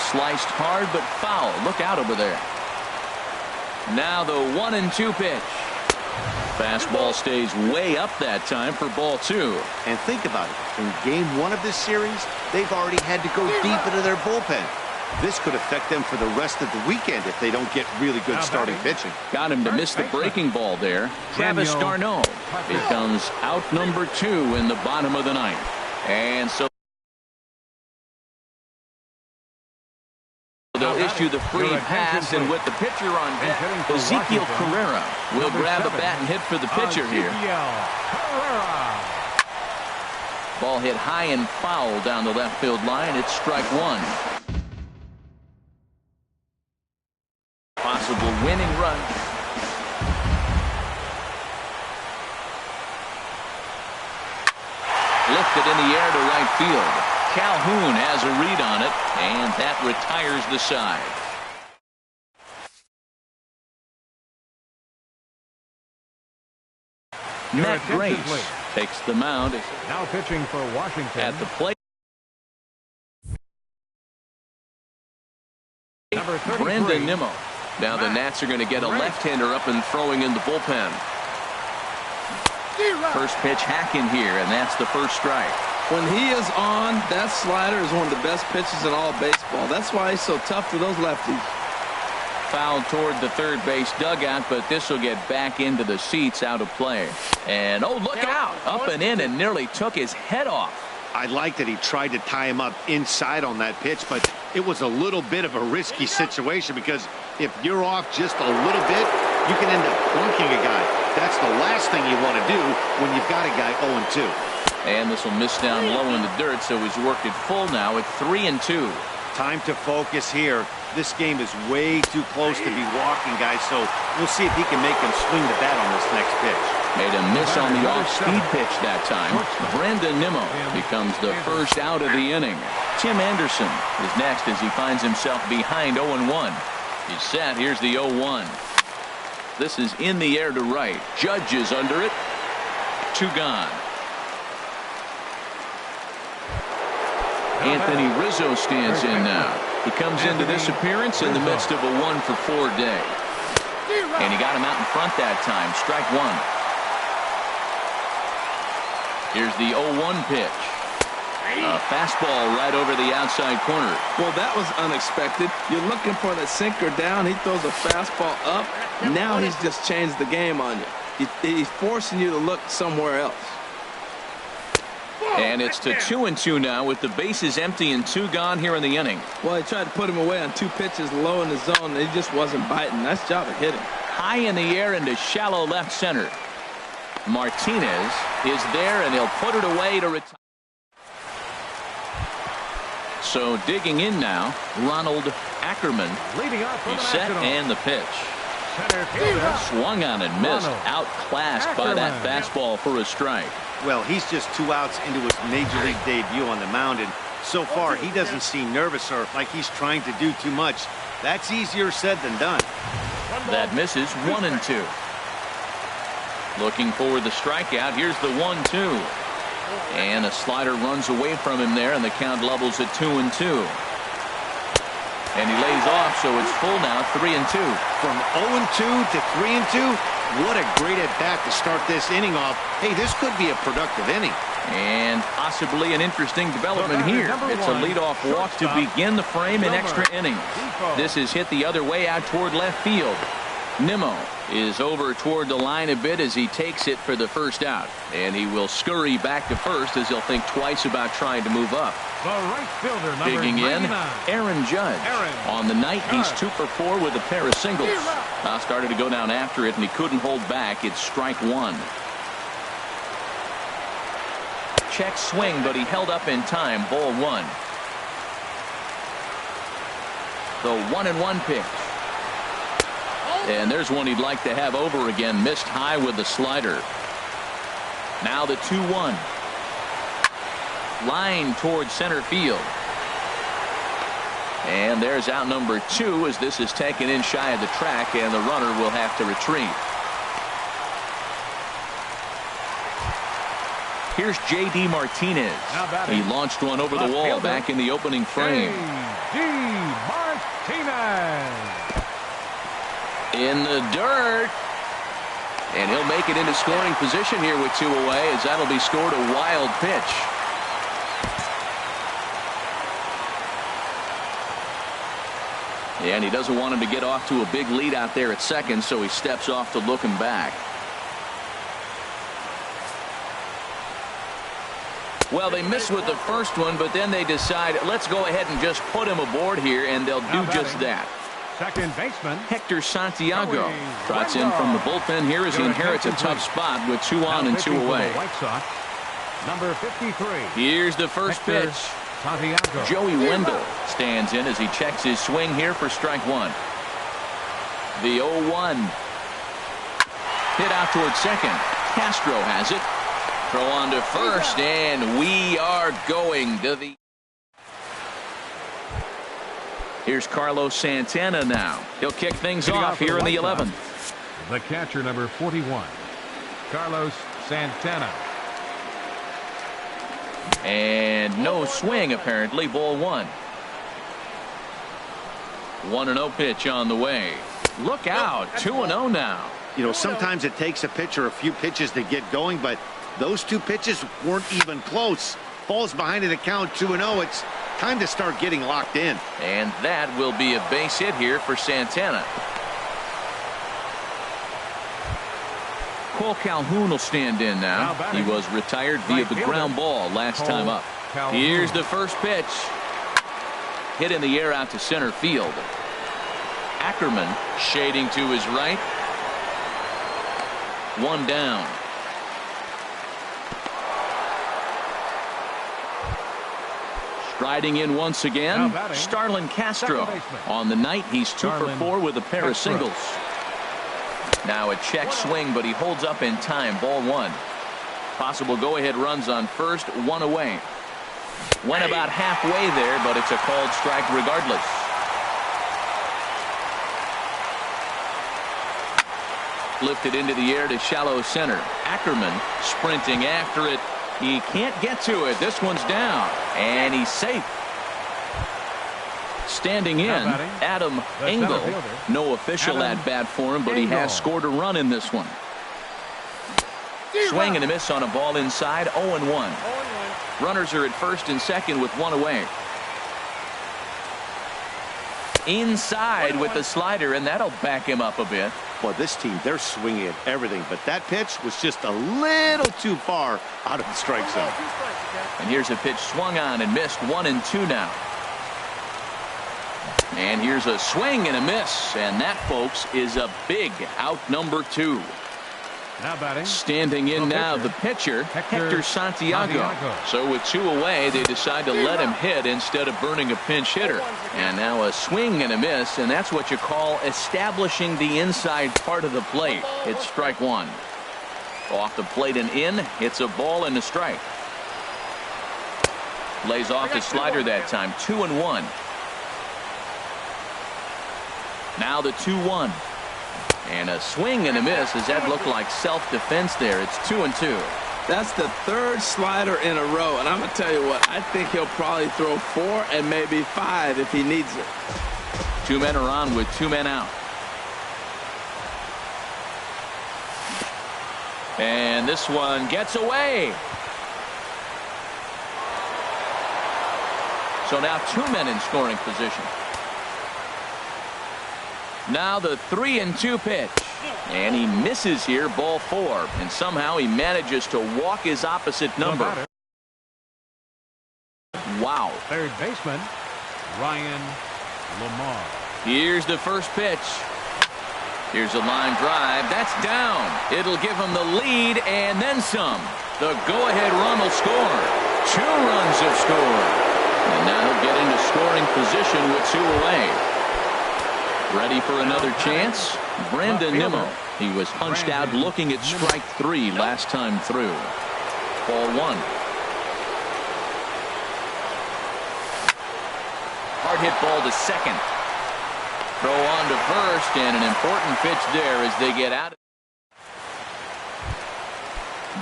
Sliced hard but foul. Look out over there. Now the 1-2 pitch. Fastball stays way up that time for ball 2. And think about it. In game 1 of this series, they've already had to go deep into their bullpen. This could affect them for the rest of the weekend if they don't get really good starting pitching. Got him to miss the breaking ball there. Travis d'Arnaud becomes out number 2 in the bottom of the 9th. And so they'll issue the free pass, and with the pitcher on deck, Ezekiel Carrera will grab the bat and hit for the pitcher here. Ball hit high and foul down the left field line. It's strike 1. Possible winning run. Lifted in the air to right field. Calhoun has a read on it, and that retires the side. Matt Grace takes the mound. Now pitching for Washington. At the plate. Number 33. Brandon Nimmo. Now the Nats are going to get a left-hander up and throwing in the bullpen. First pitch hack in here, and that's the first strike. When he is on, that slider is one of the best pitches in all baseball. That's why he's so tough to those lefties. Fouled toward the third base dugout, but this will get back into the seats, out of play. And oh, look out! Up and in, and nearly took his head off. I like that he tried to tie him up inside on that pitch, but it was a little bit of a risky situation, because if you're off just a little bit, you can end up plunking a guy. That's the last thing you want to do when you've got a guy 0-2. And this will miss down low in the dirt, so he's worked it full now at 3-2. Time to focus here. This game is way too close to be walking, guys, so we'll see if he can make him swing the bat on this next pitch. Made a miss on the off-speed pitch that time. Brandon Nimmo becomes the first out of the inning. Tim Anderson is next as he finds himself behind 0-1. He's set. Here's the 0-1. This is in the air to right. Judge is under it. 2 gone. Anthony Rizzo stands in now. He comes into this appearance in the midst of a 1-for-4 day. And he got him out in front that time. Strike 1. Here's the 0-1 pitch. A fastball right over the outside corner. Well, that was unexpected. You're looking for the sinker down. He throws a fastball up. Now he's just changed the game on you. He's forcing you to look somewhere else. And it's to 2-2 now with the bases empty and 2 gone here in the inning. Well, he tried to put him away on 2 pitches low in the zone, and he just wasn't biting. Nice job of hitting. High in the air into shallow left center. Martinez is there, and he'll put it away to retire. So digging in now, Ronald Ackerman. He's set, and the pitch. Swung on and missed. Outclassed by that fastball for a strike. Well, he's just 2 outs into his major league debut on the mound, and so far he doesn't seem nervous or like he's trying to do too much. That's easier said than done. That misses. 1-2. Looking for the strikeout. Here's the 1-2. And a slider runs away from him there, and the count levels at 2-2. And he lays off, so it's full now, 3-2. From 0-2 to 3-2, what a great at-bat to start this inning off. Hey, this could be a productive inning. And possibly an interesting development here. It's a leadoff walk to begin the frame in extra innings. This is hit the other way out toward left field. Nimmo is over toward the line a bit as he takes it for the first out. And he will scurry back to first as he'll think twice about trying to move up. The right fielder, number Digging in, 99. Aaron Judge. On the night, he's 2-for-4 with a pair of singles. Started to go down after it, and he couldn't hold back. It's strike 1. Check swing, but he held up in time. Ball 1. The 1-1 pitch. And there's one he'd like to have over again. Missed high with the slider. Now the 2-1. Line toward center field. And there's out number 2 as this is taken in shy of the track, and the runner will have to retreat. Here's J.D. Martinez. He launched one over the wall back in the opening frame. J.D. Martinez. In the dirt. And he'll make it into scoring position here with 2 away, as that'll be scored a wild pitch. And he doesn't want him to get off to a big lead out there at second, so he steps off to look him back. Well, they missed with the first one, but then they decide, let's go ahead and just put him aboard here, and they'll do just that. Second baseman Hector Santiago trots in from the bullpen here as he inherits a tough spot with 2 on and 2 away. Number 53. Here's the first pitch. Santiago. Joey Wendell stands in as he checks his swing here for strike 1. The 0-1. Hit out towards second. Castro has it. Throw on to first, and we are going to the... Here's Carlos Santana now. He'll kick things off here in the 11th. The catcher, number 41, Carlos Santana. And no swing, apparently. Ball 1. 1-0 pitch on the way. Look out. 2-0 now. You know, sometimes it takes a pitcher a few pitches to get going, but those 2 pitches weren't even close. Falls behind in the count 2-0. It's time to start getting locked in. And that will be a base hit here for Santana. Cole Calhoun will stand in now. He was retired via the ground ball last time up. Here's the first pitch. Hit in the air out to center field. Ackerman shading to his right. 1 down. Striding in once again, Starlin Castro. On the night, he's 2 for 4 with a pair of singles. Now a check swing, but he holds up in time. Ball 1. Possible go-ahead runs on first, 1 away. Went about halfway there, but it's a called strike regardless. Lifted into the air to shallow center. Ackerman sprinting after it. He can't get to it. This one's down, and he's safe. Standing in, Adam Engel. No official at bat for him, but he has scored a run in this one. Swing and a miss on a ball inside. 0-1. Runners are at first and second with 1 away. Inside with the slider, and that'll back him up a bit. Boy, this team, they're swinging at everything, but that pitch was just a little too far out of the strike zone. And here's a pitch swung on and missed. 1-2 now. And here's a swing and a miss, and that, folks, is a big out number 2. Now batting. Standing in now, the pitcher, Hector Santiago. So with 2 away, they decide to let him hit instead of burning a pinch hitter. And now a swing and a miss, and that's what you call establishing the inside part of the plate. It's strike 1. Off the plate and in, it's a ball and a strike. Lays off the slider that time. 2-1. Now the 2-1. And a swing and a miss. Does that look like self-defense there? It's 2-2. That's the 3rd slider in a row, and I'm going to tell you what, I think he'll probably throw 4 and maybe 5 if he needs it. 2 men are on with 2 men out. And this one gets away. So now 2 men in scoring position. Now the 3-2 pitch. And he misses here, ball 4. And somehow he manages to walk his opposite number. Wow. Third baseman, Ryan Lamar. Here's the first pitch. Here's a line drive. That's down. It'll give him the lead and then some. The go-ahead run will score. 2 runs have scored. And now he'll get into scoring position with 2 away. Ready for another chance? Brandon Nimmo. He was punched out looking at strike 3 last time through. Ball 1. Hard hit ball to second. Throw on to first, and an important pitch there as they get out.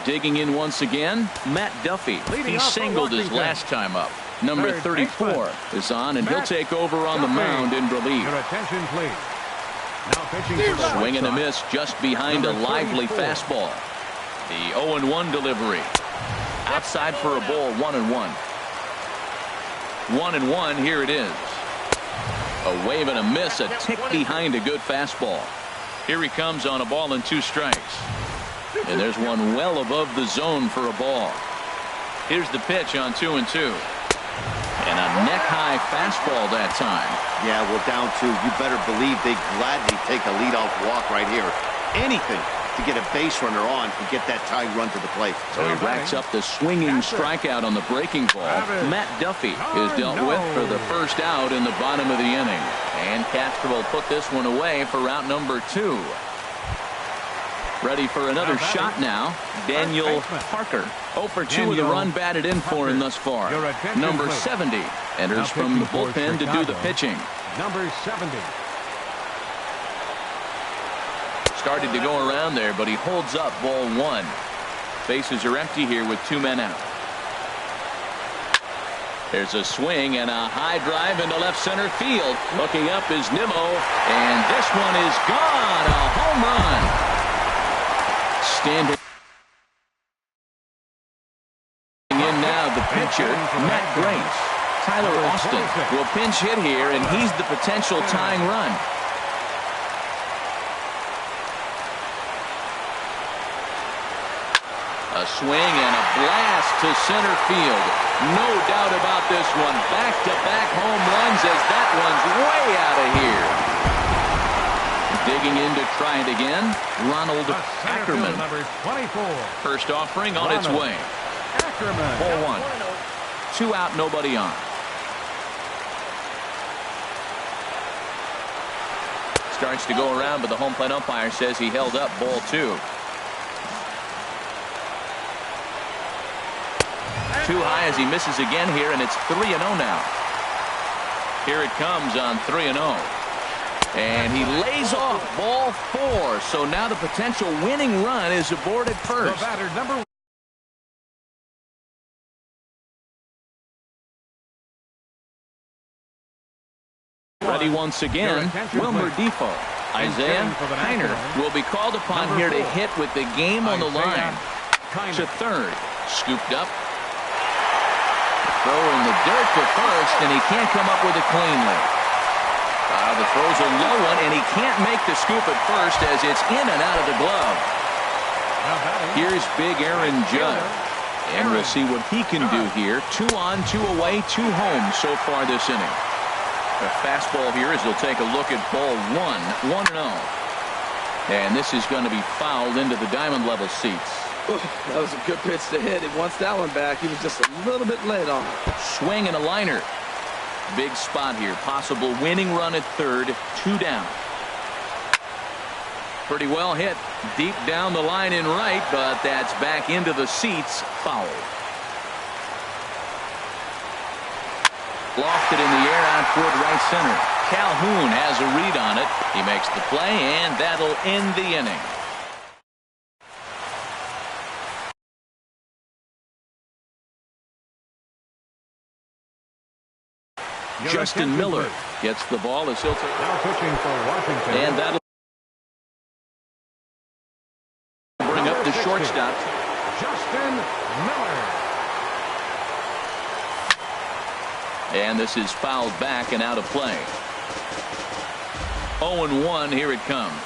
Digging in once again, Matt Duffy. He singled his last time up. Number 34 is on, and he'll take over on the mound in relief. Your attention, please. Now pitching for the Swing and a White miss just behind a lively 34. fastball. The 0-1 delivery. Outside for a ball, 1-1. 1-1, here it is. A wave and a miss, a tick behind a good fastball. Here he comes on a ball and 2 strikes. And there's one well above the zone for a ball. Here's the pitch on 2-2. And a neck-high fastball that time. Yeah, well, down 2. You better believe they gladly take a leadoff walk right here. Anything to get a base runner on and get that tying run to the plate. So he racks up the swinging strikeout on the breaking ball. Matt Duffy is dealt with for the first out in the bottom of the inning. And Castro will put this one away for out number 2. Ready for another shot now. Daniel Parker. 0 for 2 with a run batted in for him thus far. Number 70 enters from the bullpen to do the pitching. Number 70. Started to go around there, but he holds up ball 1. Bases are empty here with 2 men out. There's a swing and a high drive into left center field. Looking up is Nimmo, and this one is gone. A home run. Standing in now, the pitcher, Matt Grace. Tyler Austin will pinch hit here, and he's the potential tying run. A swing and a blast to center field. No doubt about this one. Back-to-back home runs as that one's way out of here. Digging in to try it again, Ronald Ackerman. Number 24. First offering on its way. Ackerman. Ball 1. 2 out, nobody on. Starts to go around, but the home plate umpire says he held up ball 2. Too high as he misses again here, and it's 3-0 now. Here it comes on 3-0. And he lays off ball 4. So now the potential winning run is aboard at first. The batter, number 1. Ready once again, Wilmer Defoe. Isaiah Kiner will be called upon here to hit with the game on the line. To third, scooped up. Throw in the dirt to first, and he can't come up with it cleanly. The throw's a low one, and he can't make the scoop at first as it's in and out of the glove. Here's big Aaron Judge. And we'll see what he can do here. 2 on, 2 away, 2 home so far this inning. The fastball here as he'll take a look at ball 1, 1-0. And this is going to be fouled into the diamond level seats. That was a good pitch to hit. He wants that one back. He was just a little bit late on it. Swing and a liner. Big spot here. Possible winning run at third. 2 down. Pretty well hit. Deep down the line in right, but that's back into the seats. Foul. Lofted in the air out toward right center. Calhoun has a read on it. He makes the play, and that'll end the inning. Justin Miller gets the ball as he'll take. Now pitching for Washington. And that'll bring up the shortstop. Justin Miller. And this is fouled back and out of play. 0-1, here it comes.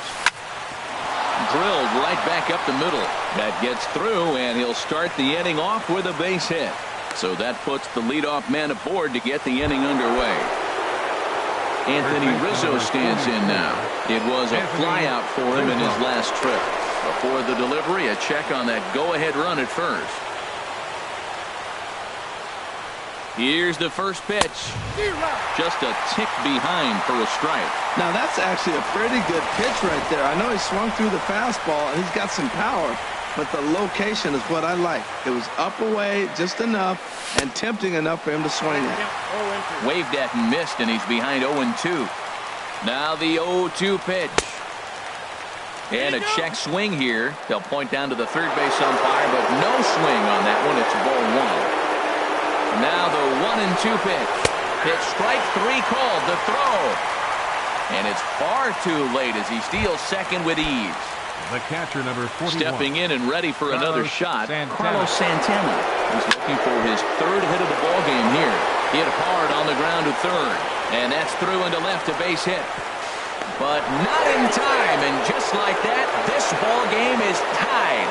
Drilled right back up the middle. That gets through, and he'll start the inning off with a base hit. So that puts the leadoff man aboard to get the inning underway. Anthony Rizzo stands in now. It was a flyout for him in his last trip. Before the delivery, a check on that go-ahead run at first. Here's the first pitch. Just a tick behind for a strike. Now that's actually a pretty good pitch right there. I know he swung through the fastball and he's got some power, but the location is what I like. It was up away just enough and tempting enough for him to swing it. Waved at and missed, and he's behind 0-2. Now the 0-2 pitch. And a check swing here. They'll point down to the third base umpire, but no swing on that one. It's ball 1. Now the 1-2 pitch. Pitch strike 3 called. The throw. And it's far too late as he steals second with ease. The catcher, number 41. Stepping in and ready for another shot. Santana. Carlos Santana is looking for his third hit of the ball game here. Hit hard on the ground to third. And that's through into left, a base hit. But not in time, and just like that, this ball game is tied.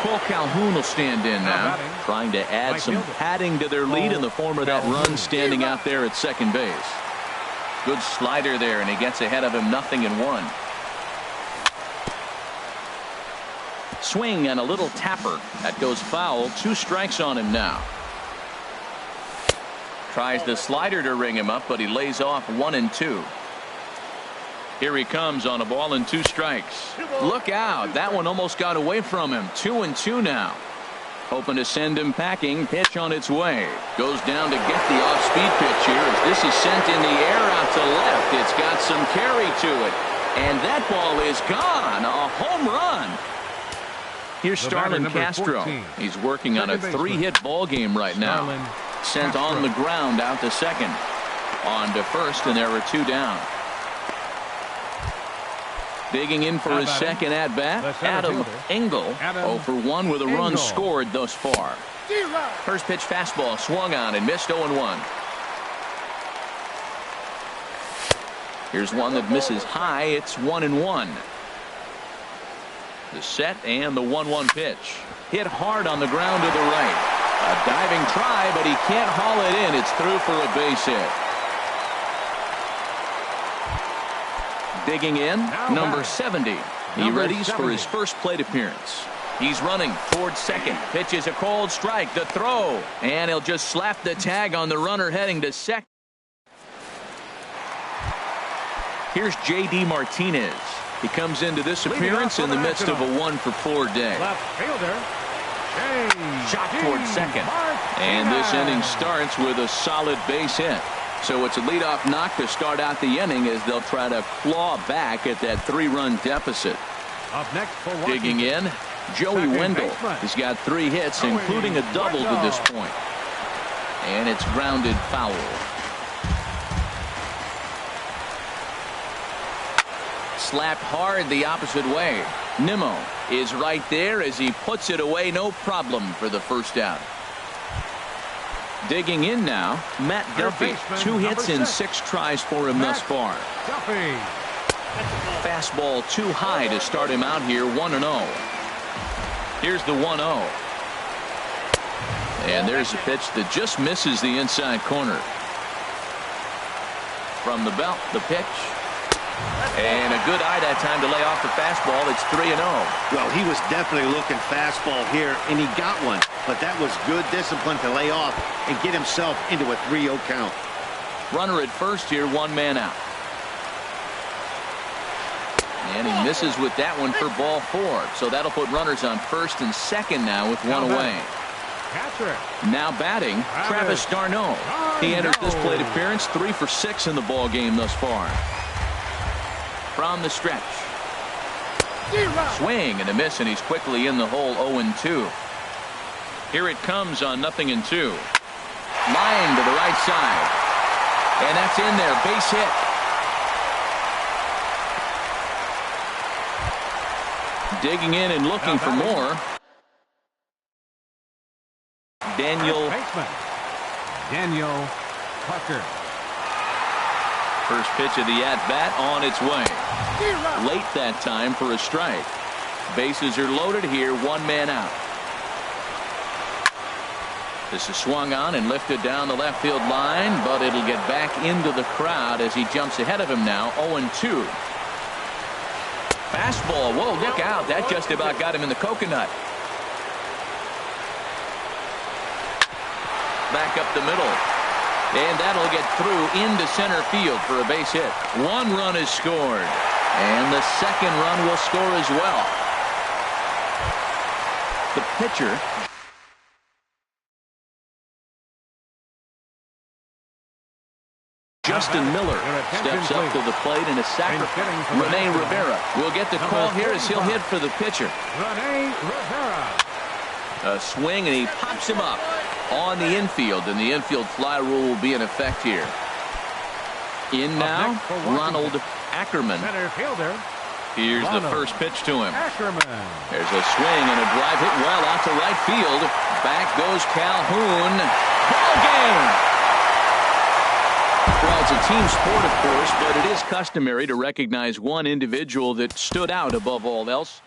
Cole Calhoun will stand in now, trying to add some padding to their lead in the form of that run standing out there at second base. Good slider there, and he gets ahead of him 0-1. Swing and a little tapper. That goes foul. 2 strikes on him now. Tries the slider to ring him up, but he lays off 1-2. Here he comes on a ball and 2 strikes. Look out. That one almost got away from him. 2-2 now. Hoping to send him packing. Pitch on its way. Goes down to get the off-speed pitch here as this is sent in the air out to left. It's got some carry to it. And that ball is gone. A home run. Here's Starlin Castro. 14. He's working on a 3-hit ball game right now. Sent on the ground out to second. On to first, and there are 2 down. Digging in for his second at-bat, Adam Engel. 0-for-1 with a run scored thus far. First pitch fastball swung on and missed 0-1. Here's one that misses high. It's 1-1. The set and the 1-1 pitch. Hit hard on the ground to the right. A diving try, but he can't haul it in. It's through for a base hit. Digging in, number 70. He readies for his first plate appearance. He's running towards second. Pitches a cold strike. The throw. And he'll just slap the tag on the runner heading to second. Here's J.D. Martinez. He comes into this appearance in the midst of a 1-for-4 day. Left fielder. Shot towards second. And this inning starts with a solid base hit. So it's a leadoff knock to start out the inning as they'll try to claw back at that 3-run deficit. Up next for Digging in, Joey Wendell. He's got 3 hits, including a double to this point. And it's grounded foul. Slapped hard the opposite way. Nimmo is right there as he puts it away. No problem for the first out. Digging in now, Matt Duffy. 2 hits and 6 tries for him thus far. Duffy. Fastball too high to start him out here. 1-0. Here's the 1-0. And there's a pitch that just misses the inside corner. From the belt, the pitch. And a good eye that time to lay off the fastball. It's 3-0. Well, he was definitely looking fastball here, and he got one. But that was good discipline to lay off and get himself into a 3-0 count. Runner at first here, 1 man out. And he misses with that one for ball 4. So that'll put runners on first and second now with 1 away. Catcher. Now batting, Travis d'Arnaud. He enters this plate appearance 3 for 6 in the ball game thus far. From the stretch. Swing and a miss, and he's quickly in the hole. 0-2. Here it comes on 0-2. Line to the right side. And that's in there. Base hit. Digging in and looking for more. Daniel Tucker. First pitch of the at-bat on its way. Late that time for a strike. Bases are loaded here. 1 man out. This is swung on and lifted down the left field line, but it'll get back into the crowd as he jumps ahead of him now. 0-2. Fastball. Whoa, look out. That just about got him in the coconut. Back up the middle. And that'll get through into center field for a base hit. 1 run is scored. And the second run will score as well. pitcher. Justin Miller steps up to the plate in a sacrifice. Rene Rivera will get the call here as he'll hit for the pitcher. Rene Rivera. A swing, and he pops him up on the infield, and the infield fly rule will be in effect here. In now, Ronald Ackerman. Center fielder. Here's the first pitch to him. Ackerman. There's a swing and a drive hit well out to right field. Back goes Calhoun. Ball game! Well, it's a team sport, of course, but it is customary to recognize one individual that stood out above all else.